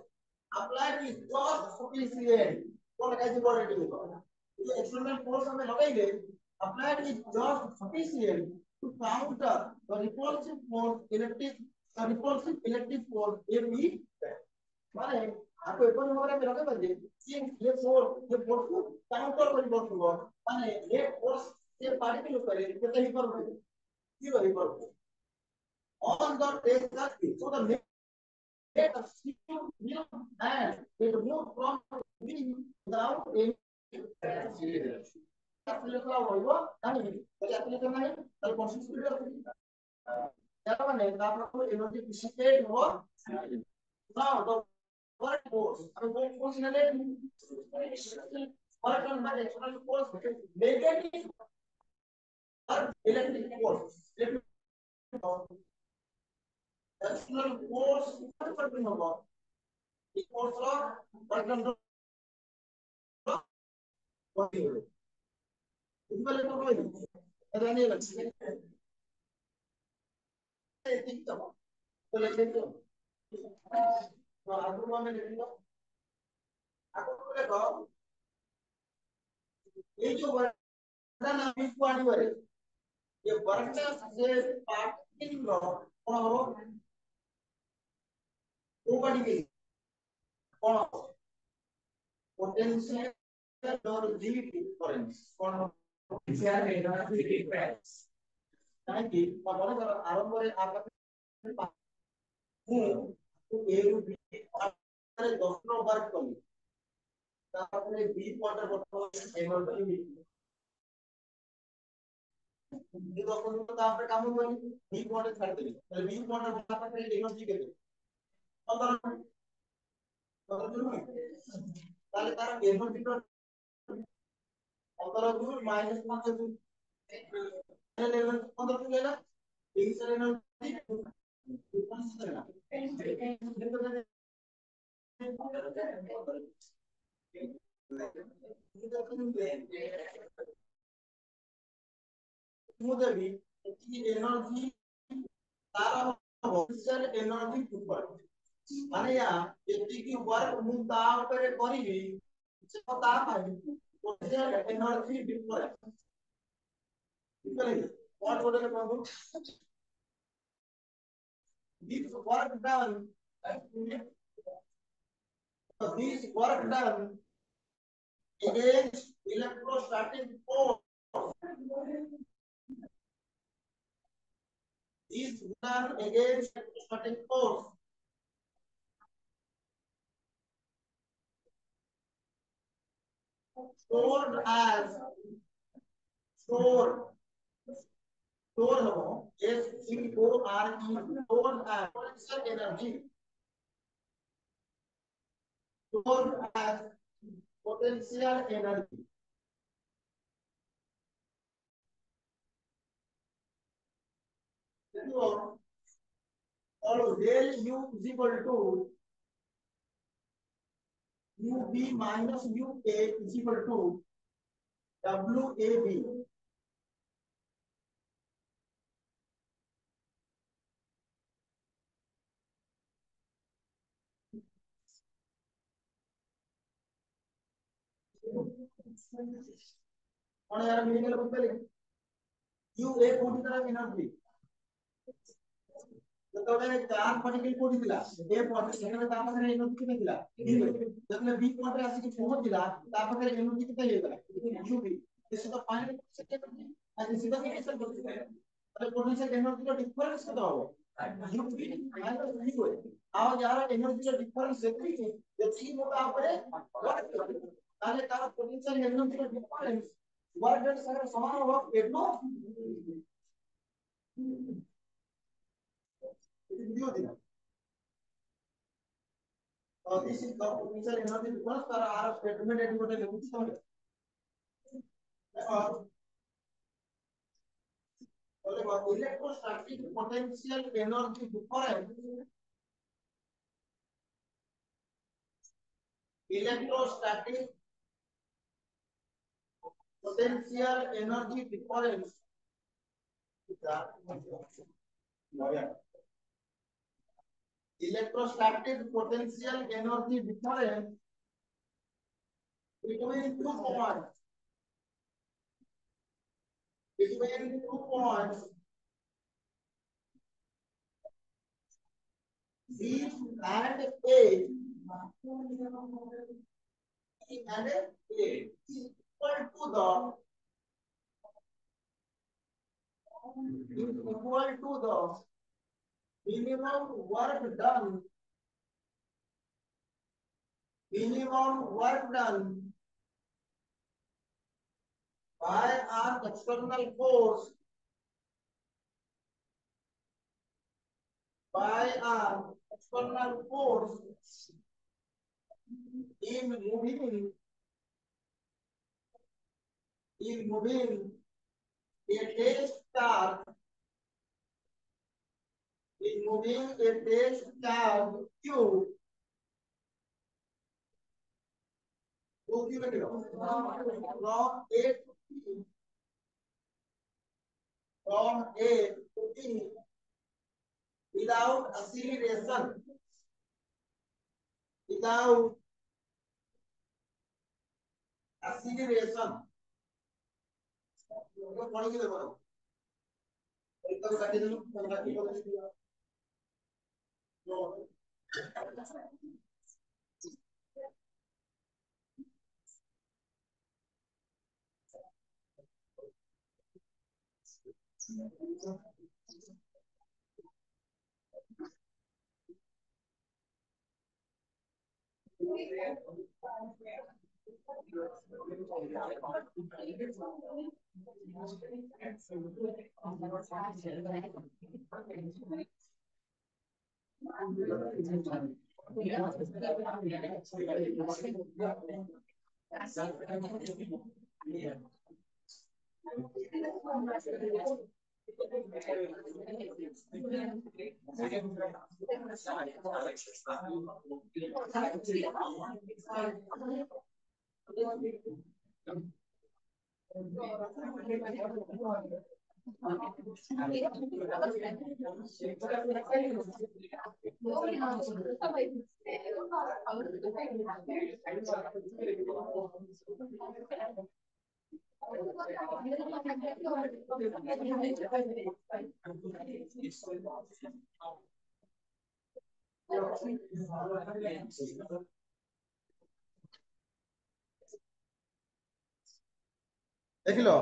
applied is not sufficient कौन कैसे बोल रहे हैं ये external force हमें लगाएंगे applied is not sufficient to counter the repulsive force if we माने आपको अपन वगैरह में लगे बंदे ये फोर्स को काउंटर कर बोलूंगा माने ये फोर्स ये पार्टिकल करे कितना ही पर की वही पर on the tracer so the let us see you and it move from B without any acceleration acceleration होगा नहीं तो acceleration नहीं तो constant speed क्या माने आपको एनर्जी डिसिपेट हो now the work force I mean force in a work done by external force negative electric force external force what we know about the force of work done what we know इसमें तो कोई रहने लगी ठीक तो लेकिन तो आगु में लेकिन आगु में तो ये जो वर्तन अभी पानी वाले ये वर्तन से पार्टिकल लो कौन हो वो बड़ी गई कौन पोटेंशियल और जी डिफरेंस कौन हो पोटेंशियल एनर्जी डिफरेंस ताकि पता करो आरंभ में आपका तो ए बी और 10 नो वर्क करी তারপরে বি কোয়ার্টার করতে হবে এনার্জি বি যখন তারপরে কাম হবে বি কোয়ার্টার ছাড় দেবে তাহলে বি কোয়ার্টার তারপরে এনার্জি দেবে তাহলে তার এনার্জিটা অন্তর দূর মাইনাস 5 দূর তাহলে অন্তর দূর গেল এই সাইড এনার্জি मुझे एनर्जी तारा पोटेंशियल एनर्जी ऊपर माने या एती की वर्क मु ता ऊपर करिवि से ता पाई पोटेंशियल एनर्जी डिफरेंस ठीक व्हाट वोट इट कहू this work done this work done against electrostatic force is done against electrostatic force stored as stored हो SCORE stored as potential energy stored as potential energy. So, or del U is equal to UB minus UA is equal to WAB. कौन यार meaning लोग पे लिख UA कोटी तरह energy तो मैंने चार पार्टिकल कोटी दिला ए पार्टिकल सेकंड ताप करे एनर्जी कितना दिला जब मैं बी क्वांटम राशि की पहुंच दिला ताप करे एनर्जी कितना ये दिला UB this is the final second and this is the initial velocity अरे पोटेंशियल एनर्जी का डिफरेंस कितना होगा UB माइनस UA आओ यार एनर्जी का डिफरेंस देखिए जब तीन होगा आपने वर्क ताले तारा पोटेंशियल एनर्जी का डिफरेंस वर्क डन समान होगा एटनो वीडियो दिला और this is the potential energy difference तर आर स्टेटमेंट एटी कोटे लिखू समझ और बोले electrostatic potential energy difference electrostatic potential energy difference electrostatic potential energy difference between 2 points B and A and A is equal to the minimum work done by an external force in moving a test charge Q from A to B without acceleration तो पढ़ के देखो एक तो काटी दो काटी को देख लो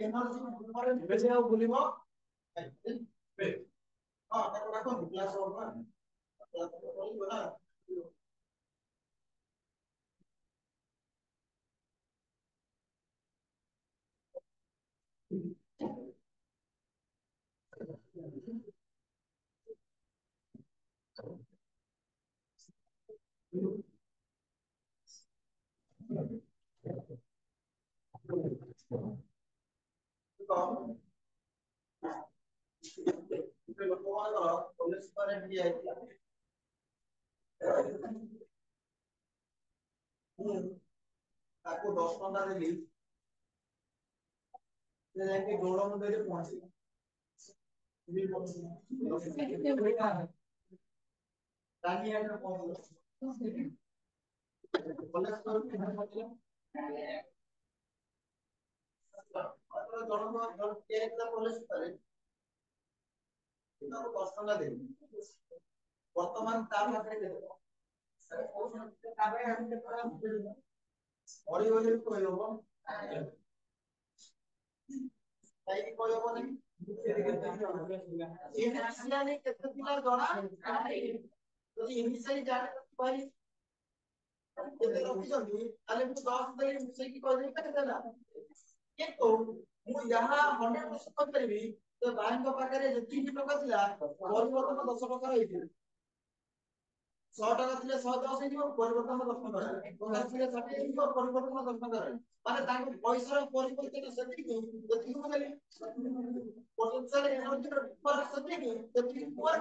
एनर्जी डिफरेंस बेसे ଆଉ ବୁଲିବ हां ତାକୁ ରଖନ୍ତୁ କ୍ଲାସ୍ ହବ ନା ତାକୁ 10 ଟଙ୍କା ଦେଲି ସେ ଯାଇକି ଗୋଳ ମୁଣ୍ଡରେ ପହଞ୍ଚିଲା ରାନି ଆଡରେ ପହଞ୍ଚିଲା କଲେଜ କରି ଜଣକ କଲେଜ ପାରେ ତାକୁ 10 ଟଙ୍କା ଦେଲି ବର୍ତ୍ତମାନ ତା ପାଖରେ ଦେବ ଅଢି ବୋଲି କହିବ କାହିଁକି କହିବ ନାହିଁ ଇନିସିଆଲି କେତେ ପିଲା ଜଣା ଯଦି ଇନିସିଆଲି ଜାଣି ପାରି କେତେ ରଖିଛନ୍ତି ତାହେଲେ ମୁଁ 10 ଦେଇ ମିଶେଇକି କହିଦେବି କେତେ ଦେଲା କିନ୍ତୁ ମୁଁ ଯାହା 100% କରିପାରିବି ତ ଭାଇଙ୍କ ପାଖରେ ଯେତିକି ଟଙ୍କା ଥିଲା ପରିବର୍ତ୍ତନ 10 ଟଙ୍କା ହେଇଥିଲା 100 ଟଙ୍କା ଥିଲେ 110 ହେଇଯିବ ପରିବର୍ତ୍ତନ 10 ଟଙ୍କା ଟଙ୍କା ଥିଲେ 60 ହେଇଯିବ ପରିବର୍ତ୍ତନ 10 ଟଙ୍କା ମାନେ ତାଙ୍କ ପଇସାର ପରିବର୍ତ୍ତନ ସେତିକି ଯେତିକି ମୁଁ ଦେଲି ପୋଟେନ୍ସିଆଲ ଏନର୍ଜିର ଡିଫରେନ୍ସ ସେତିକି ଯେତିକି ମୁଁ କଲି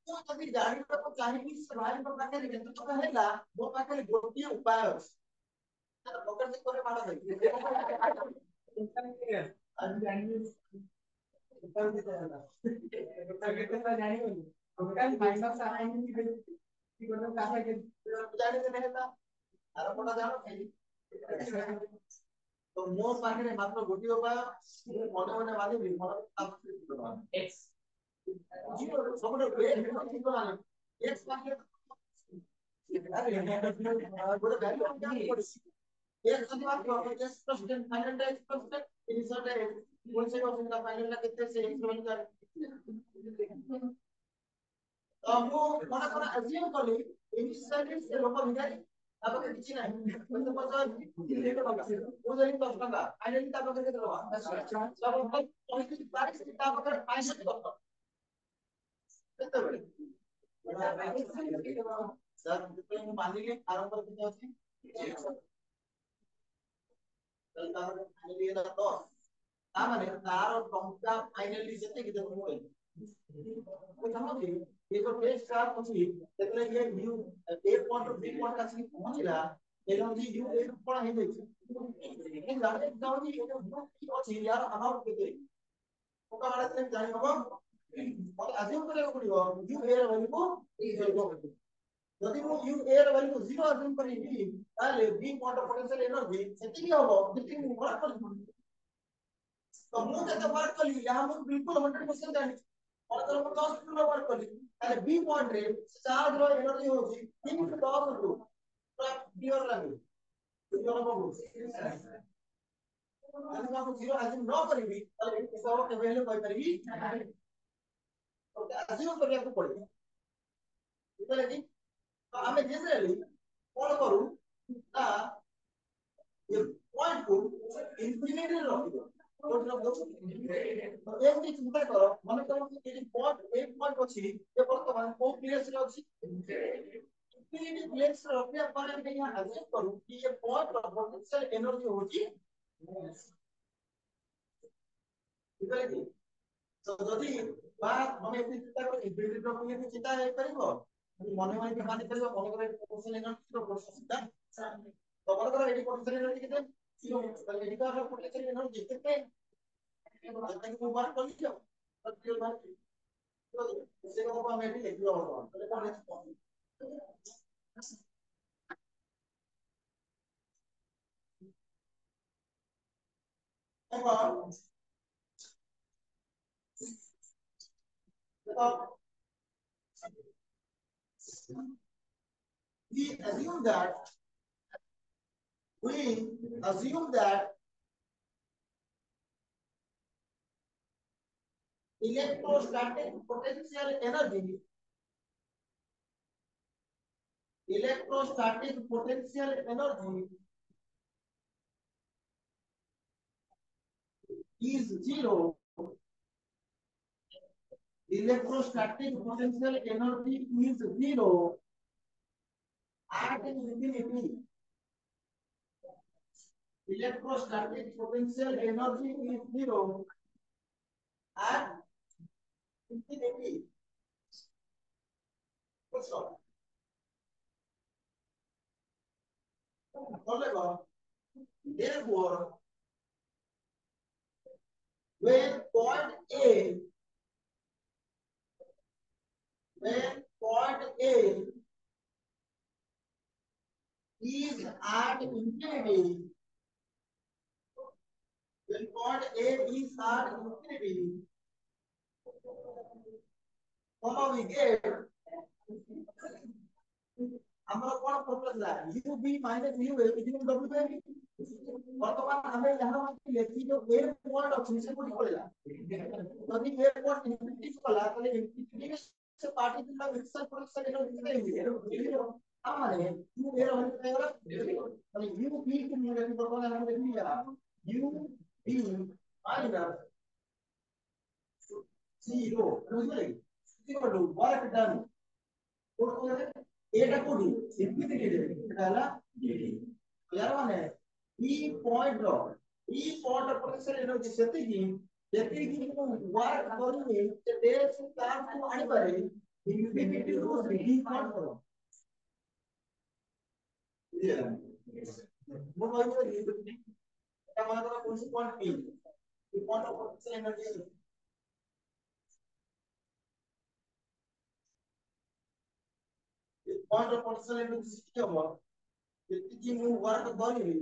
ମୁଁ ଯଦି ଜାଣିବାକୁ ଚାହିଁବି ସେ ଭାଇଙ୍କ ପାଖରେ କେତେ ଟଙ୍କା ହେଲା ମୋ ପାଖରେ ଗୋଟିଏ ଉପାୟ ଅଛି ପକେଟ କରି ମାଡ଼ ଦେବି तो मो पाखे मात्र गोटी उपाय मने मने मानिबी सबुठु एक्स पाखे गोटे भ्यालु एक्स जति मात्र x percent final x percent initial कोन से का फाइनल ला केते से एक्स बन कर मो कोना कोना अज्यूम कली इनिशियली से लोक भिखारी अब किछि नाही तो पचास लेके बाबा वो जरी 10 टका फाइनली ता पकड़ के दवा सब पॉइंट 22 ता पकड़ 65 टका केते बड़े सर तो मानिले आरंभ करते अछि चल ता फाइनली एला 10 ता माने तार टंका फाइनली जते कि देखो तो समझी ये जो टेस्ट का पछी देखले ये यू 1 पॉइंट 3 पॉइंट का सी पहुंचला एनर्जी यू 1 पण हे देखि इन जाने जाऊ कि ये जो की अछि यार अमाउंट केते ओका वाला से जानि हबो मते अज्यूम करे पड़िबो यू एर वैल्यू को যদি ମୁଁ u a ର ভ্যালু 0 अज्यूम करिबी ताले b पॉइंट पोटेंशियल एनर्जी सेति हबो किछि ମୁଁ वर्क करिबो तो ମୁଁ जते वर्क कली यहां मैं बिल्कुल 100% जानि और अगर मैं 10 किलो वर्क कली ताले b पॉइंट रे चार्ज रो एनर्जी होची 3 टू 10 टू पूरा क्लियर लागो क्लियर हबो যদি ମୁଁ 0 अज्यूम न करिबी ताले सब के वैल्यू कहि परिबी तो अज्यूम करिया को पड़े बुझले कि तो हमें जनरली कौन करू ना ये पॉइंट को इंफिनिटी रे रखि दो कोड रख दो तो एमती चिंता करो मन करो कि ये पॉइंट एक पॉइंट अछि ये वर्तमान को प्लेस रे अछि इंफिनिटी प्लेस रे रखिया पर हम यहां अज्यूम करू कि ये पॉइंट पर पोटेंशियल एनर्जी होची बुझले कि तो जदी बात हमें चिंता करो इंफिनिटी रखिए चिंता है परिबो मने मने माने करियो मने करे पोटेंशियल एनर्जी रो प्रोसेस तो मने करे एडी पोटेंशियल एनर्जी केते जीरो एडी का पोटेंशियल एनर्जी केते जतन को बात कर लियो तो बात तो से को हमें भी लिख लो तो कौन है we assume that we assume that electrostatic potential energy is zero, electrostatic potential energy is zero at infinity. Electrostatic potential energy is zero at infinity. What's up? Therefore, when point A, when point A is at infinity, when point A is at infinity, we get আমরা কোন formula u b minus u a equal to w by বর্তমান আমরা যাহা মাত্র লেখি যে a point আছে সে কোটি কইলা যদি a পয়েন্ট ইনফিনিটি কলা তাহলে ইনফিনিটি সে পার্টিকুলার মিক্সার প্রোডাকশন এর ভিতরে আমারে u এর হইতে গেল তাহলে u b কে নিয়ে রেখে বর্তমান আমরা দেখি u b minus 0 বুঝলে কি করব ওয়ার্ক ডান এটা কোডি ইনফিনিটি এটা হলো यार মানে e পয়েন্ট পটেনশিয়াল এনার্জি সেতিকি ওয়ার্ক করলে যে ডেস তার কো আনি পারে ইনফিনিটি রু রিডিং পয়েন্ট করো মো বলবো এটা মানে কোন point P point of potential energy point of potential energy কি হবে যেতিকি মু ওয়ার্ক করলি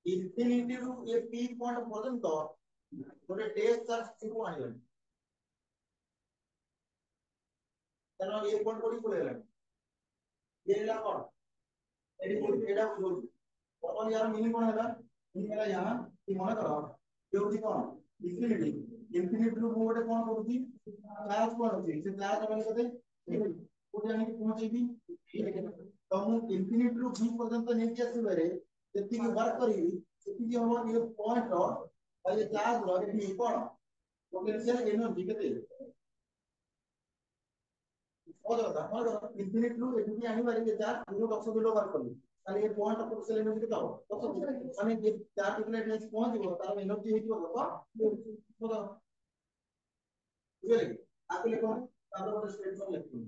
ইনফিনিটি রু এ পি পয়েন্ট পর্যন্ত ଗୋଟେ ଟେଷ୍ଟ ଚାର୍ଜ ଥିବ ଆଣିବନି କାରଣ ଏ ପଏଣ୍ଟ କୋଡି ପଳେଇଲାଣି ଏ ହେଲା କଣ ଏଠି କୋଡି ଏଟା ବୁଝୁଛି ବର୍ତ୍ତମାନ यार ମିନିଂ କଣ ହେଲା ମିନିଂ ହେଲା यहाँ କି ମନେ କର ଏ ହଉଛି କଣ ଇନଫିନିଟି ଇନଫିନିଟି ରୁ ମୁଁ ଗୋଟେ କଣ କରୁଛି ଚାର୍ଜ କଣ ଅଛି ସେ ଚାର୍ଜ ମାନେ କେତେ କୋଡି ଆଣିକି ପହଞ୍ଚେଇବି ତ ମୁଁ ଇନଫିନିଟି ରୁ v ପର୍ଯ୍ୟନ୍ତ ନେଇକି ଆସିବାରେ ଯେତିକି ୱାର୍କ କରିବି ସେତିକି ହବ ଏ ପଏଣ୍ଟ ର और ये चार्ज रो एटी कोन पोटेंशियल एनर्जी केते और इनफिनिट रू एटी आनी बारी ये चार्ज 10 किलो वर्क करली ताले ये पॉइंट ऑफ पोटेंशियल एनर्जी केते हो 10 माने ये चार्ज किलो एनर्जी पहुंच गयो तार एनर्जी हेतिबो तो बुझले आके लिखो तापर ଗୋଟେ स्टेटमेंट लिखो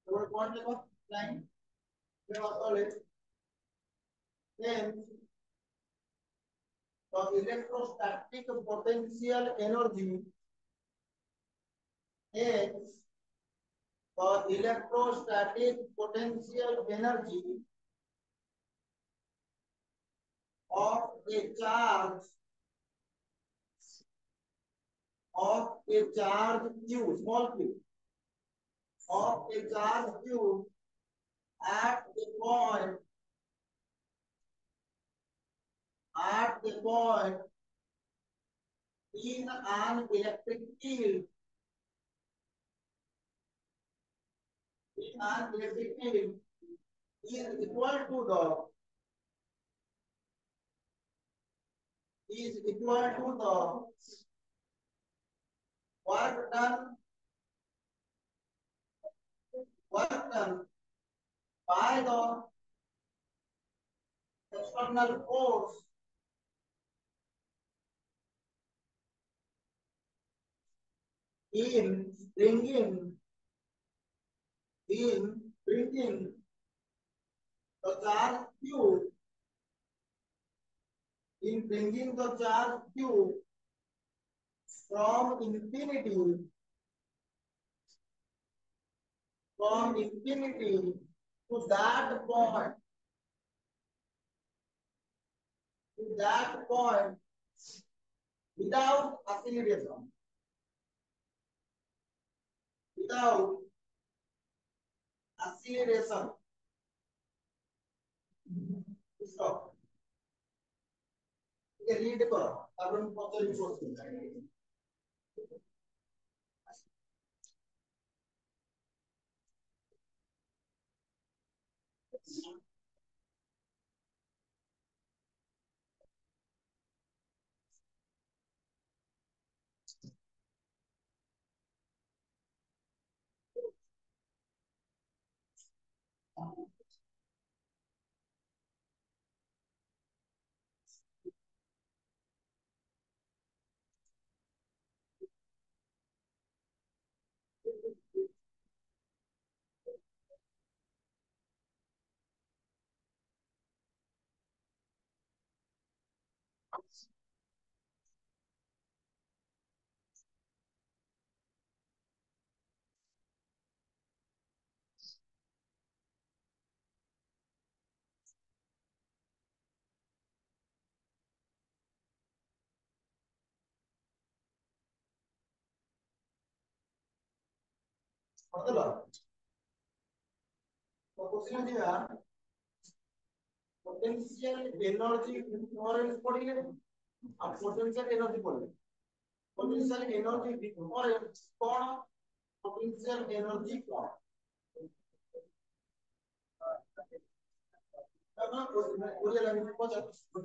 तो पॉइंट लिखो लाइन फिर वापस ले then the electrostatic potential energy is the electrostatic potential energy of a charge q small q of a charge q at the point in an electric field is equal to the work done by the external force in bringing the charge q from infinity to that point without acceleration. Without acceleration. Stop. Read करो. अब हम पता नहीं सोचते. मतलब तो question दिया potential energy difference पढ़िए अब पोटेंशियल एनर्जी पढ़िए पोटेंशियल एनर्जी डिफरेंस कौन पोटेंशियल एनर्जी कौन अब मुझे लगे कि कुछ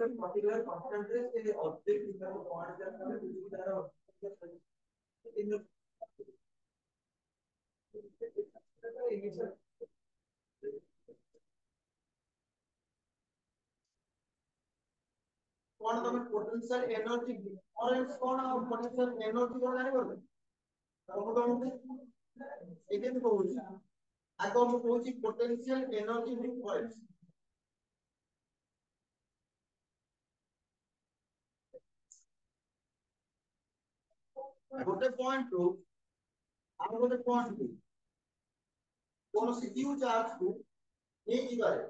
पर्टिकुलर कॉन्सेंट्रेट के ऑब्जेक्ट की तरह पॉइंट करना है दूसरी तरह इन कौन तो पोटेंशियल एनर्जी डिफरेंस कौन और पोटेंशियल एनर्जी कौन जाने बोलते तो एकेन कहूची आगो हम कहूची पोटेंशियल एनर्जी डिफरेंस गोटे पॉइंट रो हम गोटे पॉइंट रो कौन सी क्यू चार्ज को नहीं जिबारे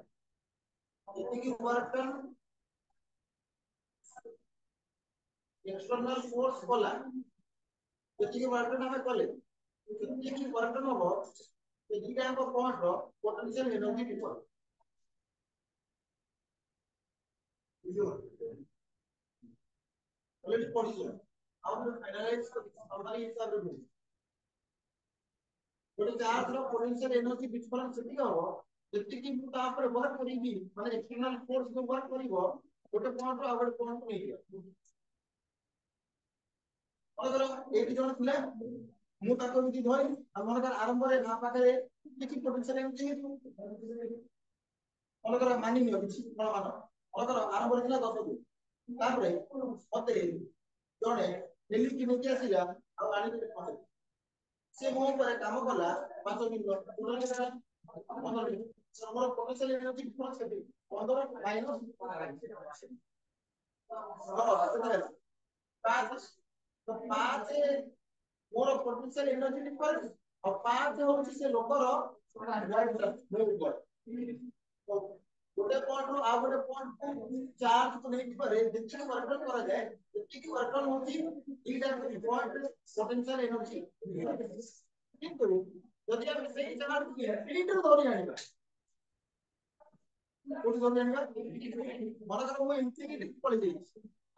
इतनी work done external force Cola इतनी वर्क डन हमें कोले इतनी वर्क डन हो तो दीटा हमको पॉइंट रो पोटेंशियल एनर्जी डिफरेंस जो ऑलरेडी पढ़ी है हम फाइनलाइज हमारी हिसाब से ଗୋଟେ ଚାର୍ଜ ର ପୋଟେନ୍ସିଆଲ ଏନର୍ଜି ଡିଫରେନ୍ସ ସେତିକି ହବ ଯେତିକି ମୁଁ ତା ଉପରେ ୱାର୍କ କରିବି ମାନେ ଏକ୍ସଟର୍ନାଲ ଫୋର୍ସ ଯୋଉ ୱାର୍କ କରିବ ଗୋଟେ ପଏଣ୍ଟ ରୁ ଆଉ ଗୋଟେ ପଏଣ୍ଟ କୁ ନେଇଯିବ ଅଲଗା ଏଇଠି ଜଣ ଥିଲେ ମୁଁ ତାକୁ ଏମିତି ଧରି ଆଉ ମନେକର ଆରମ୍ଭରେ ନା ପାଖରେ କିଛି ପୋଟେନ୍ସିଆଲ ଏନର୍ଜି ଅଲଗା ମାନି ନିଅ କିଛି କଣ ମାନ ଅଲଗା ଆରମ୍ଭରେ ଥିଲା 10 କୁ ତାପରେ ମତେ ଜଣେ ଡେଲି ନେଇକି ଆସିଲା ଆଉ ଆଣିକି ପହଞ୍ଚେଇ से मो पर काम कला 5 मिनिट पुनः केला 15 minute summer potential energy difference केते 15 माइनस 5 तो 5 मोर पोटेंशियल एनर्जी डिफरेंस और 5 होची से लोकर गोटे पॉइंट रो आ गोटे पॉइंट चार्ज को नहीं पारे जितने वर्क डन करा जाए जितनी वर्क डन होची दीटा पॉइंट पोटेंशियल एनर्जी किंतु यदि हम सेही चार्ज की स्पीड धरि आनिबा कोठी धरि आनिबा मन कर वो इनफिनिटी पड़ी जाई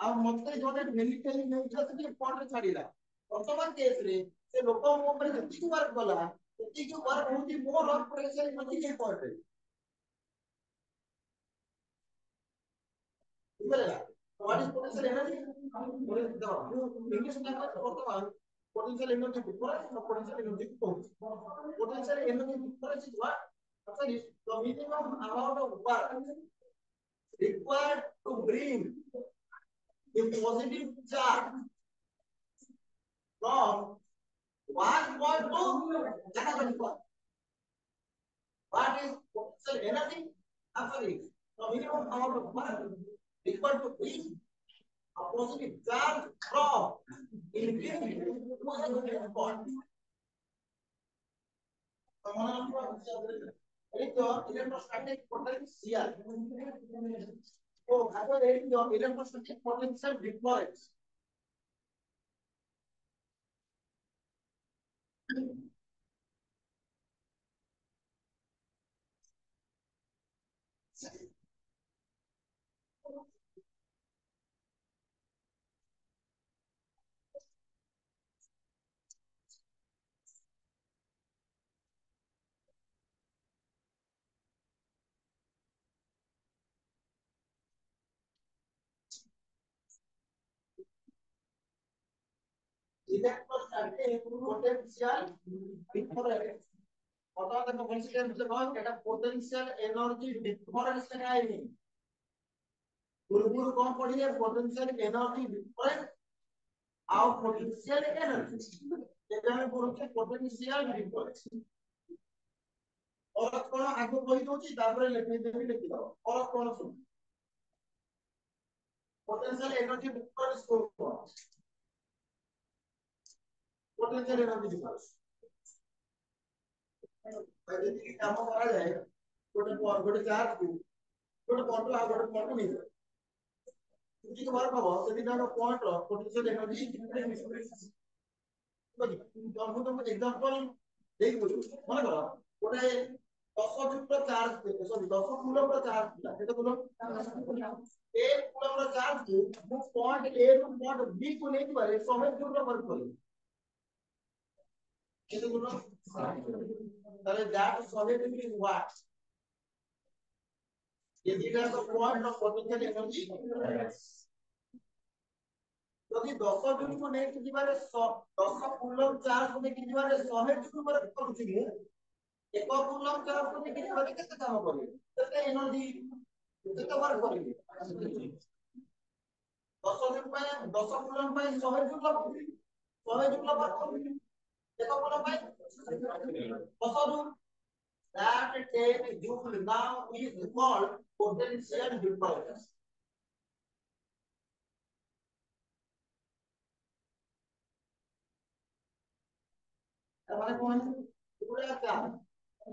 आ मते जोने मिलिटरी नेउछा से पॉइंट छाडीला वर्तमान केस रे से लोक मो पर जितनी वर्क कला जितनी वर्क होची मोर वर्क पोटेंशियल एनर्जी के point what is potential energy? English language वर्तमान potential energy difference and potential energy difference. Potential energy difference is what? Actually, the minimum amount of work required to bring a positive charge from one point to another point. What is potential energy? Actually, the minimum amount of work required to bring A positive charge drop in the point. Electrostatic potential. Oh, I was reading your electrostatic potential deploys. Electrostatic potential difference. What are the consequences of that potential energy difference? गुरुगुरु कौन पढ़ी है potential energy difference और potential energy ये जाने बोलो कि potential difference और कौन आगो कहि दोची तापर लिखि दो और कौन सुन पोटेंशियल एनर्जी डिफरेंस को पोटेंशियल एनर्जी डिफरेंस यदि काम करा जाए गोटे चार्ज को गोटे पॉइंट आ गोटे पॉइंट नहीं जी के बारे में बहुत से दिन पॉइंट पोटेंशियल एनर्जी डिफरेंस तो हम एग्जांपल देख बुझो मन करो गोटे 10 युक्त चार्ज सॉरी 10 कूलम रो चार्ज था केते कूलम 1 कूलम रो चार्ज को point A to point B को लेके बारे 100 जूल रो वर्क करे केते कूलम ताले दैट 100 जूल वाट ये दिखा तो पॉइंट ऑफ पोटेंशियल एनर्जी যদি 10 জুলକୁ ନେଇକି ଯିବାରେ 10 କୂଲମ ଚାର୍ଜ ନେଇକି ଯିବାରେ 100 ଜୁଲ ପରେ କରୁଛି ମୁଁ ଏକ କୂଲମ ଚାର୍ଜ ନେଇକି ଯିବାରେ କେତେ କାମ କରିବେ କେତେ ଏନର୍ଜି କେତେ ୱାର୍କ କରିବେ 10 ଜୁଲ ପାଇଁ 10 କୂଲମ ପାଇଁ 100 ଜୁଲ ଲାଗୁଛି 100 ଜୁଲ ୱାର୍କ କରିବେ ଏକ କୂଲମ ପାଇଁ 10 ଜୁଲ that 10 joule now is called potential difference মানে কোন পুরো চার্জ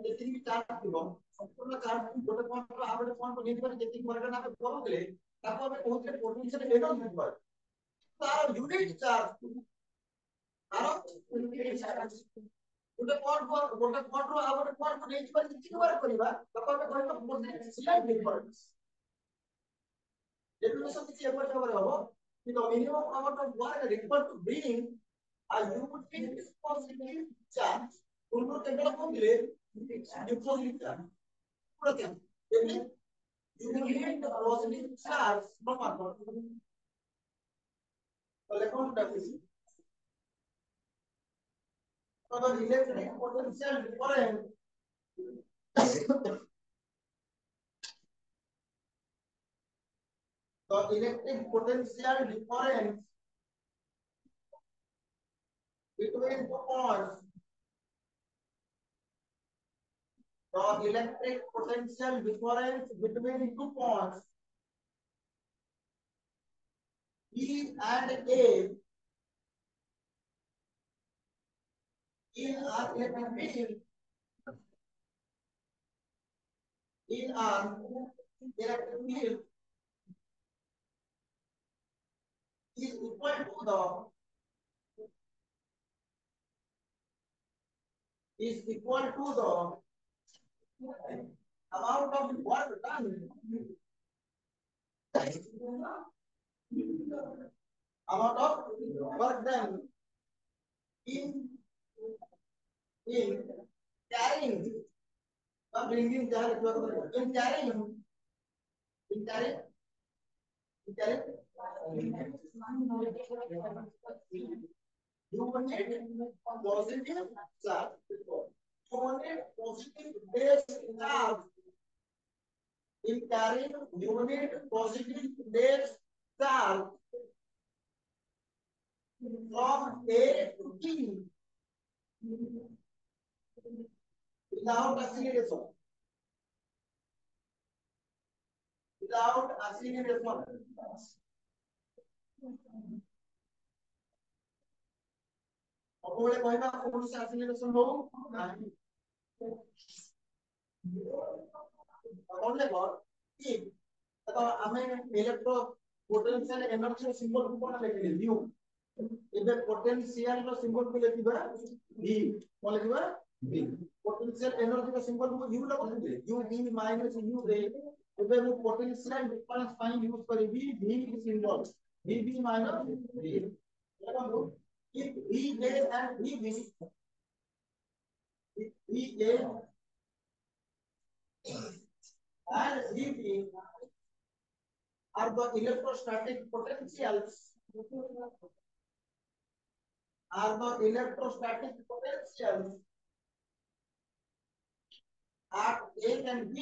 যেତିକି ଚାର୍ଜ ଥିବ ସମ୍ପୂର୍ଣ୍ଣ ଚାର୍ଜ ଗୋଟେ ପଏଣ୍ଟ ଆଉ ଗୋଟେ ପଏଣ୍ଟ ନେଇ ପାରେ ଯେତିକି ପରିମାଣ ଆମେ କରୁଥିଲେ ତାକୁ ଆମେ କହୁଥିଲେ ପୋଟେନ୍ସିଆଲ ଏନର୍ଜି ଥିବ ତାର ୟୁନିଟ ଚାର୍ଜ ତାର ୟୁନିଟ ଚାର୍ଜ ଗୋଟେ ପଏଣ୍ଟ ରୁ ଆଉ ଗୋଟେ ପଏଣ୍ଟ ନେଇ ପାରେ ଯେତିକି ବାର କରିବା ତାକୁ ଆମେ କହିବା ପୋଟେନ୍ସିଆଲ ଡିଫରେନ୍ସ ଡେଫିନେସନ କିଛି ଏପରି ଭାବରେ ହବ କି the minimum amount of work required to bring a unit positive charge पूर्व केवल कहले डिपॉजिट चार्ज पूरा क्या यानी यूनिट पॉजिटिव चार्ज प्रमाण पहले कौन डेफिनेशन अगर इलेक्ट्रिक पोटेंशियल डिफरेंस तो electric potential difference between two points the electric potential difference between two points E and A in an electric field in an electric field is equal to the amount of work done amount of work done in carrying bringing charge in carrying you need positive charge you need positive base charge in carrying you need positive base charge from A to B without acceleration ସବୁବେଳେ କହିବା କୌଣସି ଆକ୍ସିଲରେସନ ହଉ ନାହିଁ କଣ ଲେଖ କି ଦେଖ ଆମେ ଇଲେକ୍ଟ୍ରୋ पोटेंशियल एनर्जी सिंबल को कौन लेखिले u एबे पोटेंशियल रो सिंबल को लेखिबा v कौन लेखिबा v पोटेंशियल एनर्जी रो सिंबल को u लेखिले u v minus u रे एबे मु पोटेंशियल डिफरेंस पाई यूज करबी v symbol v v minus v देखो if v a and v v v a and v v are the electrostatic potentials at A and B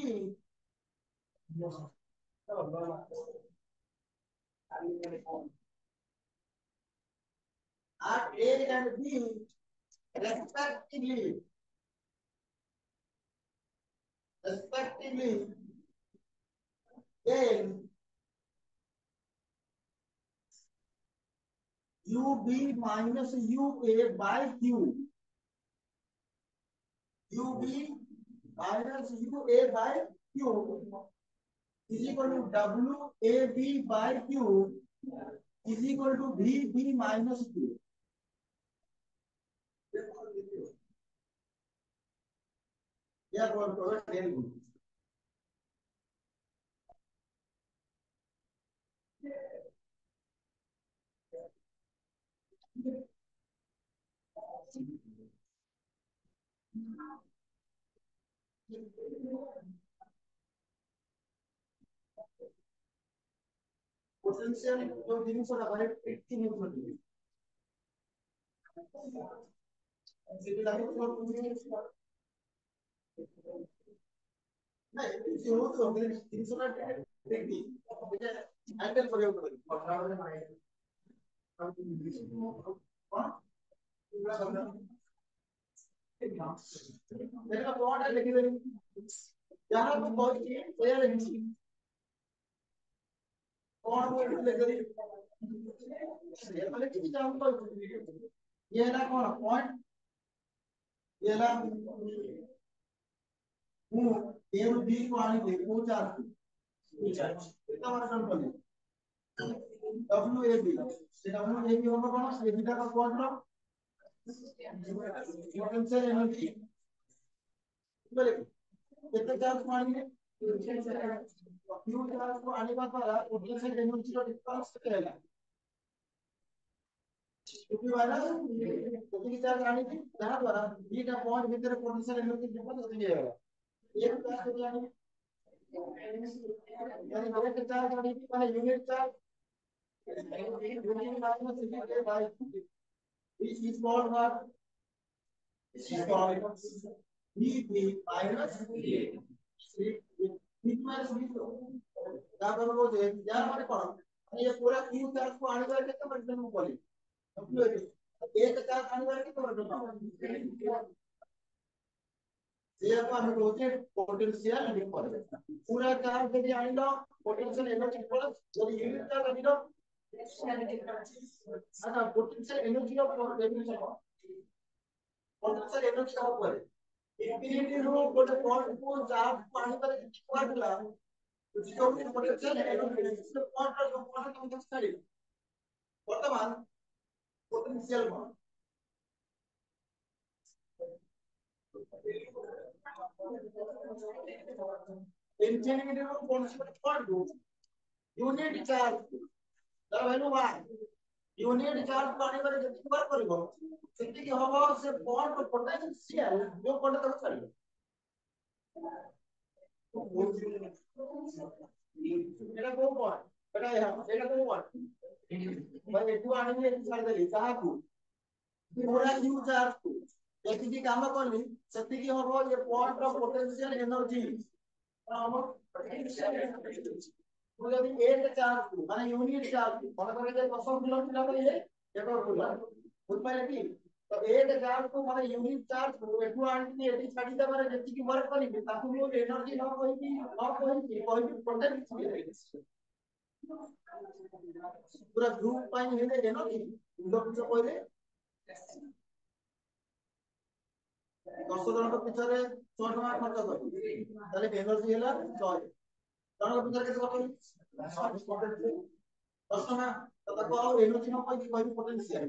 respectively then UB minus UA by Q UB minus UA by Q is equal to WAB by Q is equal to VB minus Q. Yeah, potential जो जिनिस है active use करती है civil line को नहीं जो तो जिनिस है एक्टिव हैंडल करे मेरे का प्लॉट है लेकिन यहां तो बहुत ही क्लियर है कौन वो लेकर ये वाले की जान को ये ना कौन पॉइंट ये ना हूं ए और बी को आने दे वो चार्ज कितना बार कंट्रोल डब्ल्यू ए बी से डब्ल्यू ए बी होगा कौन ये बीटा का क्वांटम पोटेंशियल एनर्जी बोले कितने चार्ज मानेंगे क्यू चार्ज को आने का द्वारा पोटेंशियल एनर्जी का डिफरेंस क्या है क्योंकि वाला क्योंकि चार्ज आने की जहां द्वारा बी का पॉइंट भीतर पोटेंशियल एनर्जी डिफरेंस हो जाएगा एक चार्ज हो जाएगा यानी डायरेक्ट चार्ज आने की माने unit charge unit minus unit by this is called what this is called v minus v minus v क्या करो वो दे यार हमारे कौन ये पूरा q चार्ज को आने वाले कितना परसेंट में बोले एक चार्ज आने वाले कितना परसेंट ये अपन होते पोटेंशियल डिफरेंस पूरा चार्ज यदि आने लो पोटेंशियल एनर्जी डिफरेंस यदि यूनिट चार्ज आने लो अच्छा potential energy of definition potential energy का ऊपर इंफिनिटी रो गोटे पॉइंट को चार्ज पानी पर कितना मिला जो भी पोटेंशियल एनर्जी से पॉइंट का जो पॉइंट हम तक स्टडी वर्तमान पोटेंशियल मान इंफिनिटी रो कौन सी पॉइंट को यूनिट चार्ज तर वैल्यू 1 यूनिट चार्ज पानी पर कितनी बार करिवो सेति की हबो से पॉइंट पोटेंशियल जो पॉइंट तक चली एटा को पॉइंट एटा एटा को पॉइंट भाई एटू आने में छाड़ देली कहां को पूरा क्यू चार्ज को यदि की काम करली सेति की हबो ये पॉइंट रो पोटेंशियल एनर्जी हम पोटेंशियल एनर्जी यदि एक चार्ज माने यूनिट चार्ज मन करे जे 10 किलो तो ये एक और बोला बुझ पाए कि तो एक चार्ज को माने यूनिट चार्ज को एटू आंटी एटी छाडी दबारे जेति की वर्क करी ताकू वो एनर्जी न कोई भी पोटेंशियल पूरा ग्रुप पाइन हेले देनो कि मुंड पिछा पहिले 10 ଜଣଙ୍କ ପିଛରେ 100 ଟଙ୍କା ଖର୍ଚ୍ଚ କରି ତାହେଲେ ଏନର୍ଜି ହେଲା 100 ଜଣଙ୍କ ପିଛରେ କେତେ ଖର୍ଚ୍ଚ 10 ଟଙ୍କା ତ ତାକୁ ଆଉ ଏନର୍ଜି ନ କହିକି କହିବି ପୋଟେନ୍ସିଆଲ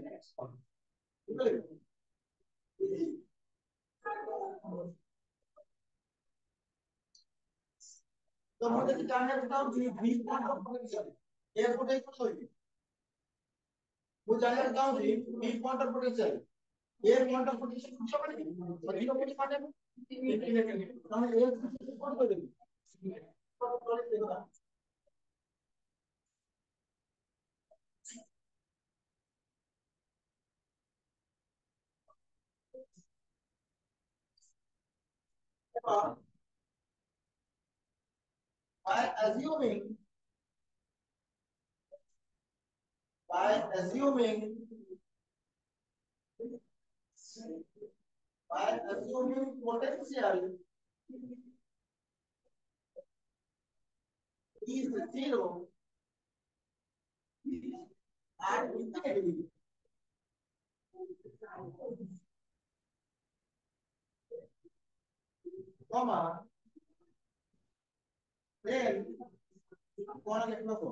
ବୁଝିଲେ तो मुझे जानना बताओ v पॉइंट ऑफ पोटेंशियल ये पोटेंशियल होगी वो जानना बताओ v पॉइंट ऑफ पोटेंशियल ये पॉइंट ऑफ पोटेंशियल कुछ पड़ेगी और जीरो पॉइंट माने हम एक पॉइंट कर देंगे by assuming by assuming potential is zero at infinity comma then कौन लिखना तो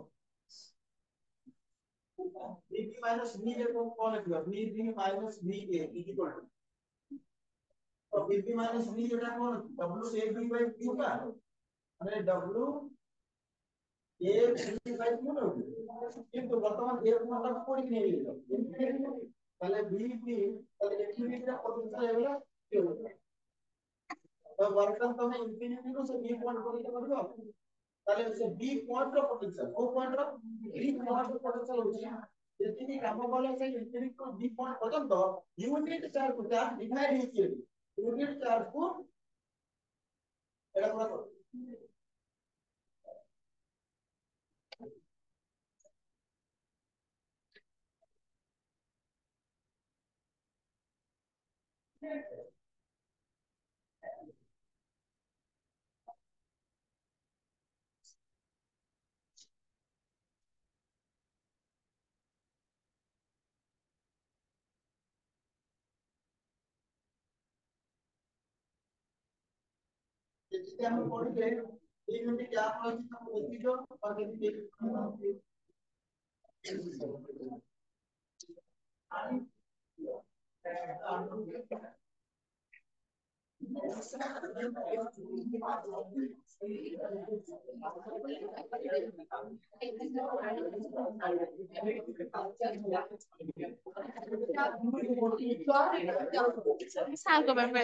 v minus v a को कौन लिखेगा v minus v a equal to तो v minus v जोटा कौन w a b by q का अरे w a b by q ना किंतु वर्तमान a को मतलब कोई नहीं है पहले v b पहले infinity का पोटेंशियल है ना तो वर्तमान तो मैं infinity को से v पॉइंट को लेकर बढ़ो তাহলে হচ্ছে বি পয়েন্ট অফ পটেনশিয়াল ও point of B point of potential হচ্ছে যদি কাম বলা আছে ইনফিনিটি টু বি পয়েন্ট পর্যন্ত ইউনিট চার্জ ডিভাইড হইছে ইউনিট চার্জ কো এটা পুরো করো যদি আমি বলি যে এই ইউনিট যা আছে তা ঐতিহ্য আর যদি Salgo per me.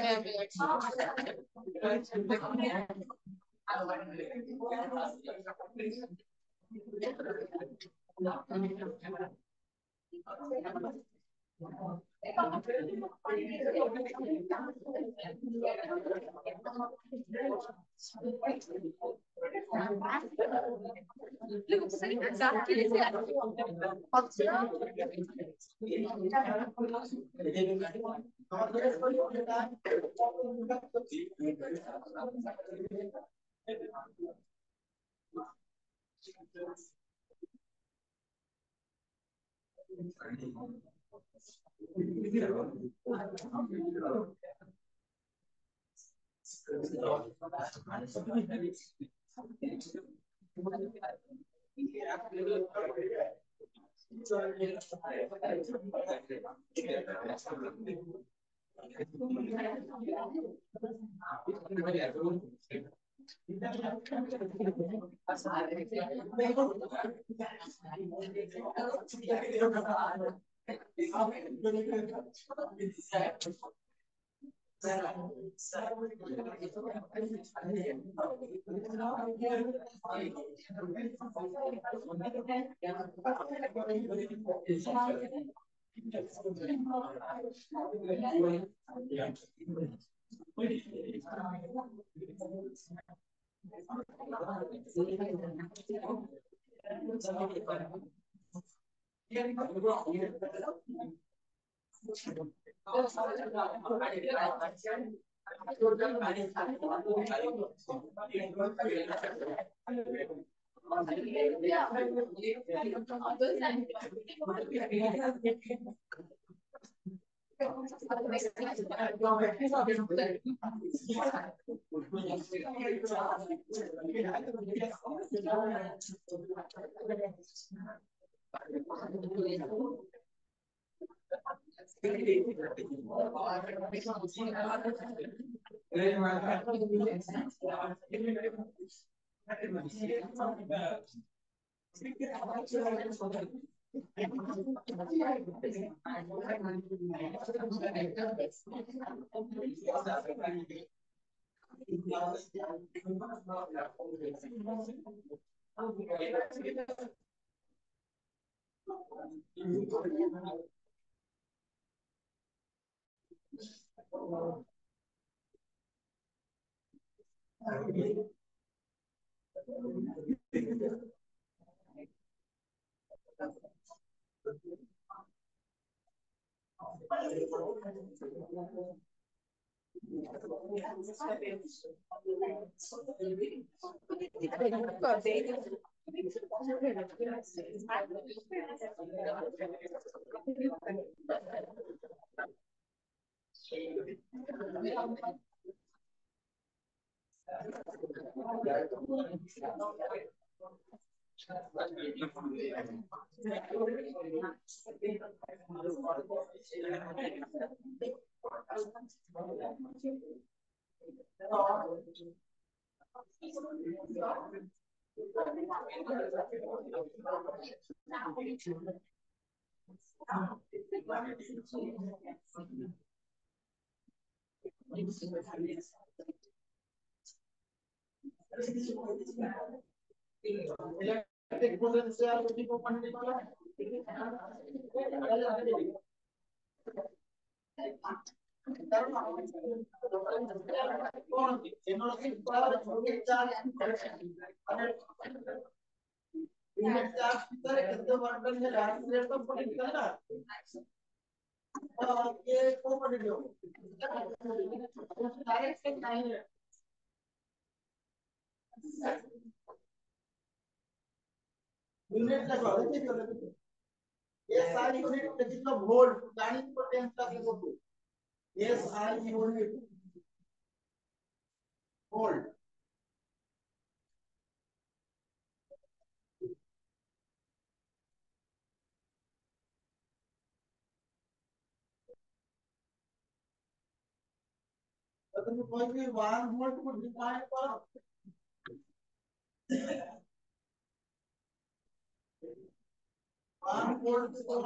Electric potential को पढ़ने वाला कौन energy power unit charge unit charge कितने कितने वर्क में डायरेक्ट तो पढ़ेगा ना और ये को पढ़ेगा डायरेक्ट नहीं है यूनिट लगा देखिए ये सारी यूनिट कितना वोल्ट गाड़ी पोटेंशियल का देखो ये सारी यूनिट वोल्ट तो कोई भी 1 वोल्ट को डिफाइन करो 1 वोल्ट को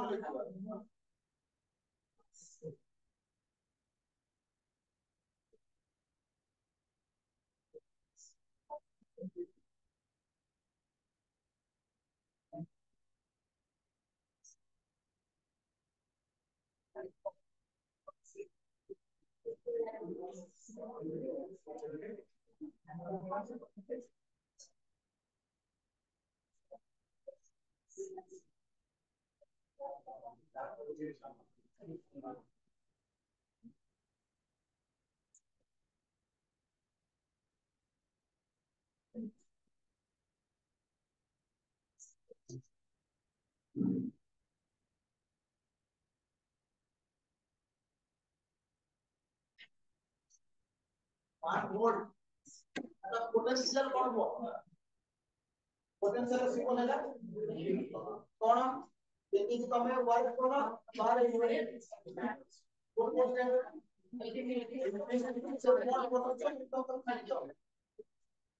पोटेंशियल कौन हो पोटेंशियल से बोलेगा कौन यदि तुम्हें वर्क करो बाहर unit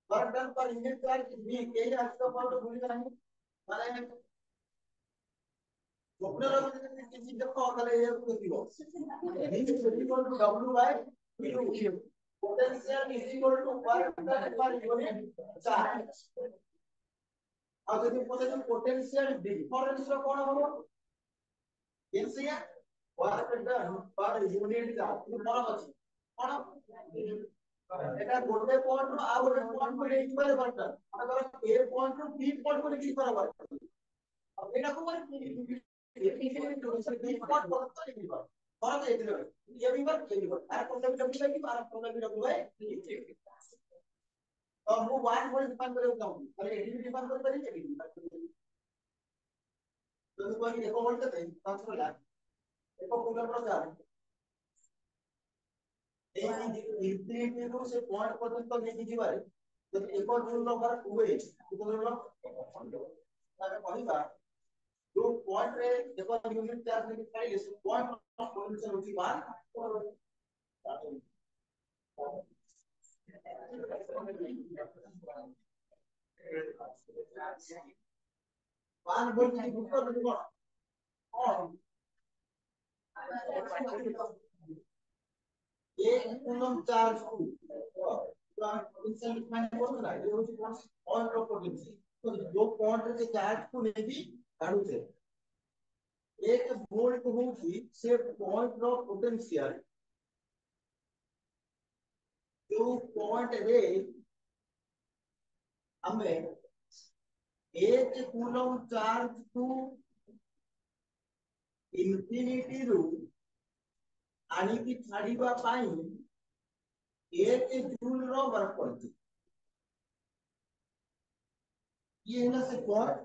work done per unit charge भी यही आपका पावर भूलिएगा नहीं माने स्वप्न लोग किसी जब को अकल ये को दियो equal to w by v potential is equal to work done per unit charge अब यदि पोटेंशियल डिफरेंस कौन होगा एनसीए work done per unit charge कौन ଅଛି कौन এটা গোটে পয়েন্ট ରୁ ଆଉ ଗୋଟେ পয়েন্ট କୁ ନେଇକି ମାନେ वर्क डन मतलब ए पॉइंट ରୁ बी पॉइंट को लेके कर वर्क अब एटा को মানে पॉइंट पर लिखी कर फर्क एथिले ये भी वर्क ये भी वर्क आर कोन भी डब्ल्यू बाय आर कोन भी डब्ल्यू बाय तो वो 1 वोल्ट डिफाइन करे बताऊं अरे एडी डिफाइन कर पारी एडी डिफाइन कर तो कोई एको वोल्ट देते ट्रांसफर ला एको कूलम रो चार्ज ए इंफिनिटी रो से पॉइंट पर्यंत नेकी जिबारे तो एको जूल रो फरक हुए तो रो ताके कहबा जो पॉइंट रे देखो यूनिट चार्ज में खाली इस पॉइंट ऑफ पोटेंशियल होची 1 1 वोल्ट की ऊपर देखो और ये कूलम चार्ज को पोटेंशियल डिफाइन करना ये होची पॉइंट ऑफ पोटेंशियल तो जो पॉइंट रे चार्ज को नेबी काढू छे एक वोल्ट होची से पॉइंट ऑफ पोटेंशियल जो पॉइंट रे हमें एक कूलम चार्ज को इंफिनिटी रू आनी की छाड़ीबा पाई एक जूल रो वर्क पड़ती ये है ना से पॉइंट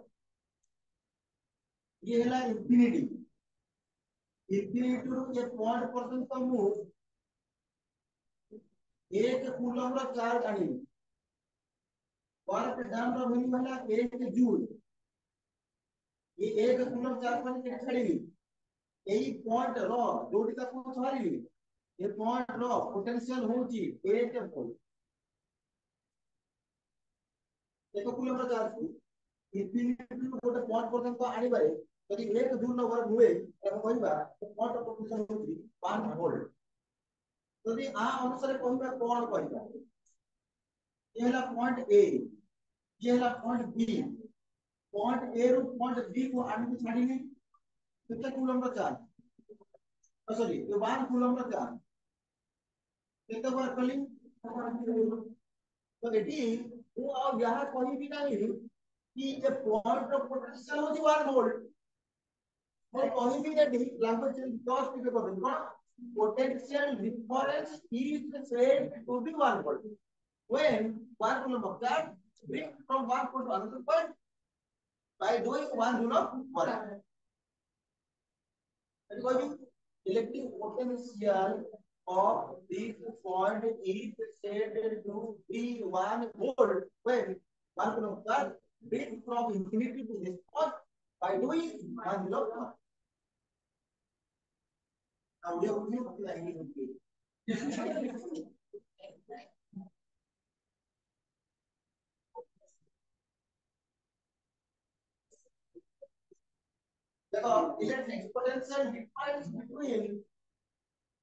ये है ना इंफिनिटी रू ये पॉइंट पर्यंत तो मु एक कूलम रो चार्ज आनी वर्क डन रो वैल्यू है ना 1 जूल ये 1 कूलम चार्ज पर के छाड़ी यही पॉइंट रो जोड़ी का को छाड़ी ये पॉइंट रो पोटेंशियल होची 8 वोल्ट एक कूलम रो चार्ज इंफिनिटी रू गोटे पॉइंट पर्यंत आनी बारे यदि 1 जूल नो वर्क हुए तब कहबा पॉइंट ऑफ पोटेंशियल होची 1 वोल्ट यदि आ अनुसार कहबा कोन कहबा ये हला पॉइंट ए ये हला पॉइंट बी पॉइंट ए रू पॉइंट बी को आनी की छाड़ी नहीं कितने कूलम रो चार्ज सॉरी ये 1 कूलम रो चार्ज कितने बार कली तो एटी वो अब यहां कहीं भी नहीं कि ये पॉइंट ऑफ पोटेंशियल होची 1 वोल्ट और कहीं भी नहीं लैंग्वेज दस टिके कर देबो potential difference is said to be 1 volt when 1 coulomb of charge bring from one point to another point by doing 1 joule of work because electric potential of this point is said to be 1 volt when 1 coulomb of charge bring from infinity to this point by doing 1 joule of work. Now we have to do the देखो electric potential difference between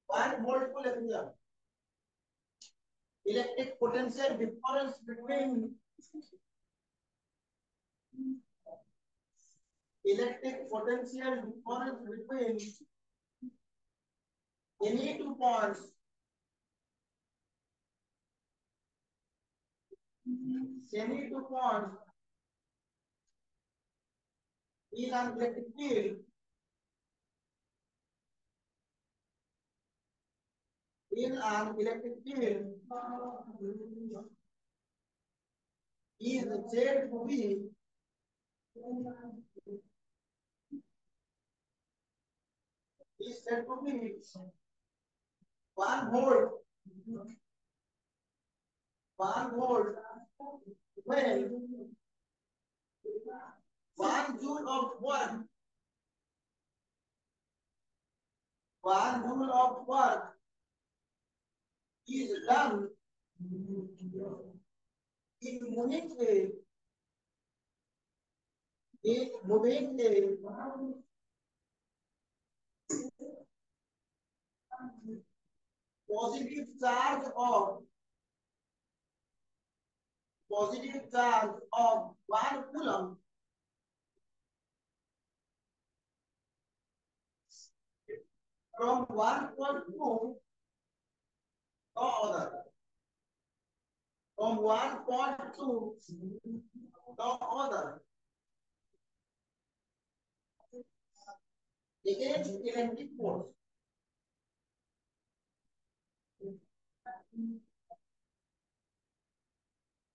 1 volt को लेकर जा electric potential difference between any two points in an electric field is said to be is said to be 1 volt 1 volt when 1 joule of work 1 joule of work is done in moving a positive charge of 1 coulomb from one point to the other. From one point to the other. Against electric force.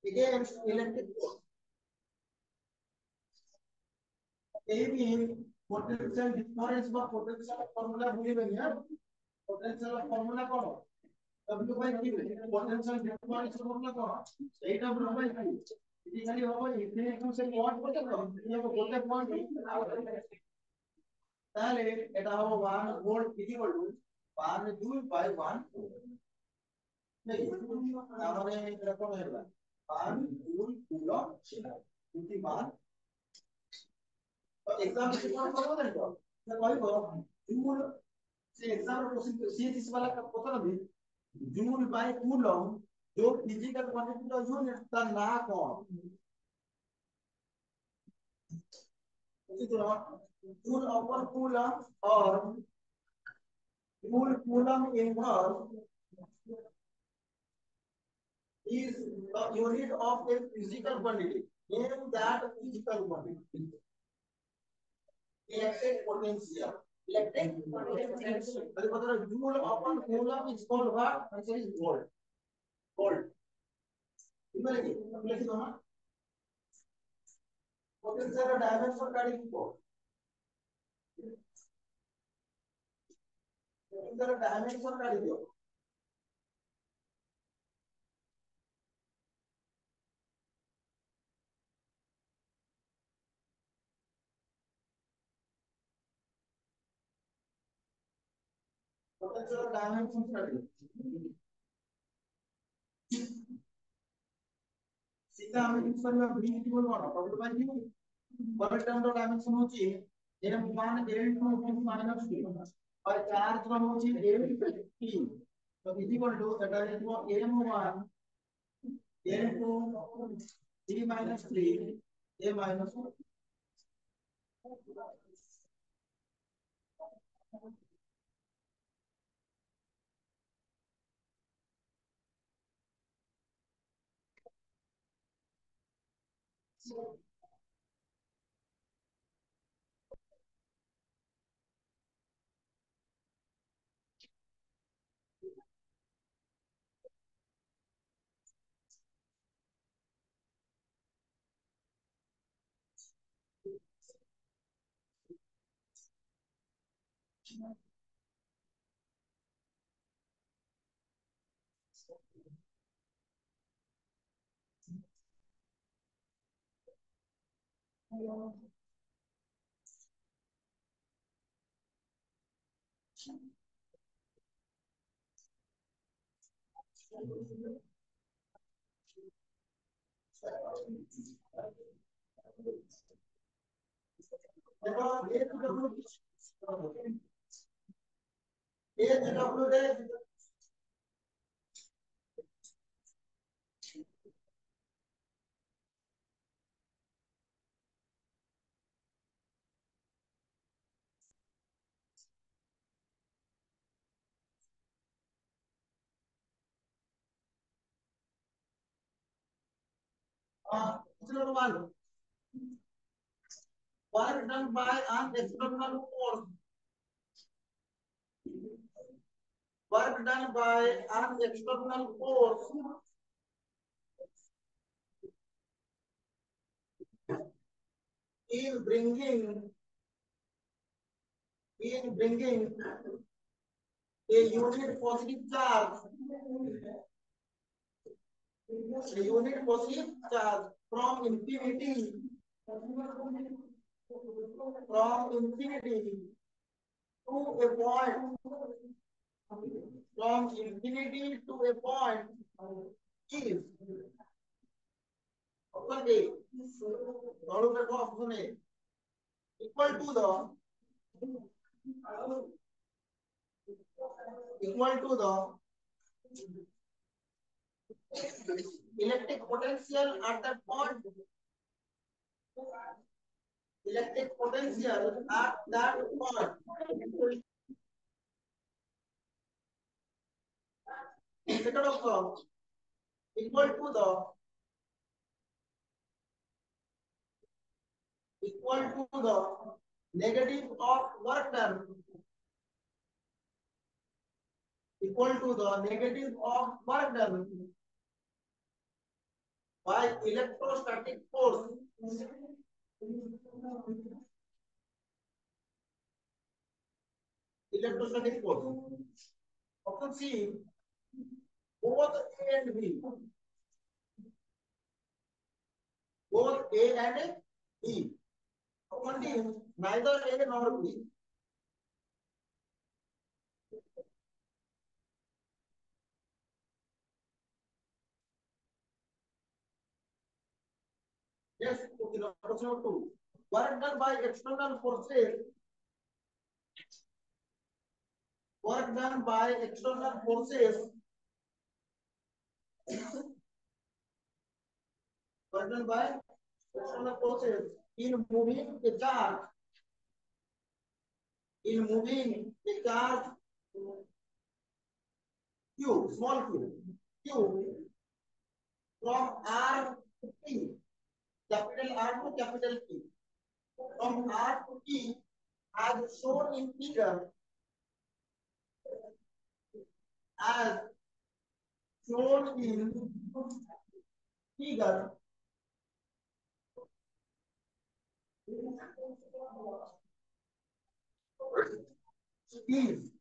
against electric force. AB potential difference বা potential formula ভুলিবেন না potential formula করো W by Q potential difference formula করো এইটা W by Q এখানে হবে এখানে কোন সে point বলতে পারো এই হবে বলতে পয়েন্ট তাহলে এটা হবে 1 ভোল্ট ইকুয়াল টু 1 2 বাই 1 তাহলে এটা কোন হবে 1 2 কুলম সেটা 2 एग्जाम से कौन सा होता है तो मैं वही बोल रहा हूं जूल से एग्जाम में क्वेश्चन सी इस वाला का पता नहीं जूल बाय कूलम जो फिजिकल क्वांटिटी का यूनिट का ना कौन इसी तरह जूल अपॉन कूलम और joule coulomb inverse is the unit of a physical quantity name that physical quantity electric potential. Electric potential. मतलब joule upon coulomb is called what? Answer is volt. Volt. इधर लिखिए तो ना. Potential का dimension काढ़ी को. इधर dimension काढ़ी दो. Potential का dimension काढ़ी दो. सीधा हमें इस पर में ब्रीथ बोल रहा हूँ. तो भाई पर टर्म का dimension होती है. ये हम मान L2 minus 3 और चार्ज का होती है L3. तो equal to that is M1 L2 3 minus 3 A minus 1. Work done by an external force. Work done by an external force in bringing a unit positive charge. A unit positive charge from infinity to a point, from infinity to a point is option A. Follow the option A. Equal to the electric potential at that point. Electric potential at that point. Second option equal to the negative of work done. Equal to the negative of work done by electrostatic force. Electrostatic force. Option C, both A and B. Both A and B. Option D, neither A nor B. Yes, okay, option number two. Work done by external forces. Work done by external forces. Work done by external forces in moving a charge. In moving a charge Q, small q, from R to P, capital R to capital P, from R to P, as shown in figure, as shown in figure, is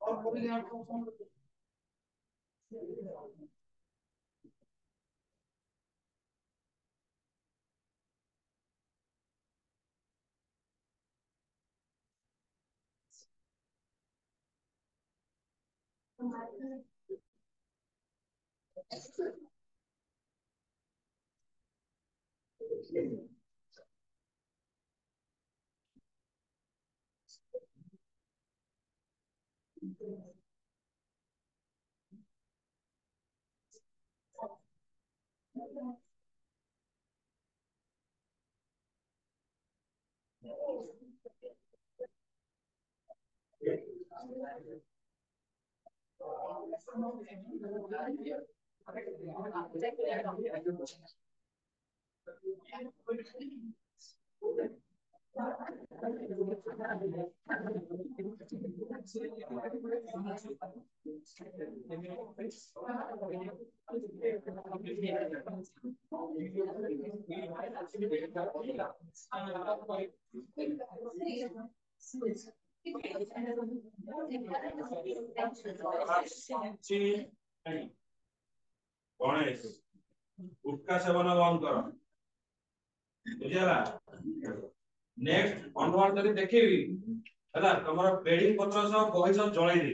और पूरी यहाँ पे गणेश गुटखा seven बंद करो बुझला next onward तरी देखिबी हला तमरा bedding पत्र सब बही सब जळाई दे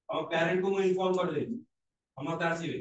हम पेरेंट को मैं इन्फॉर्म कर दे हम आसीबे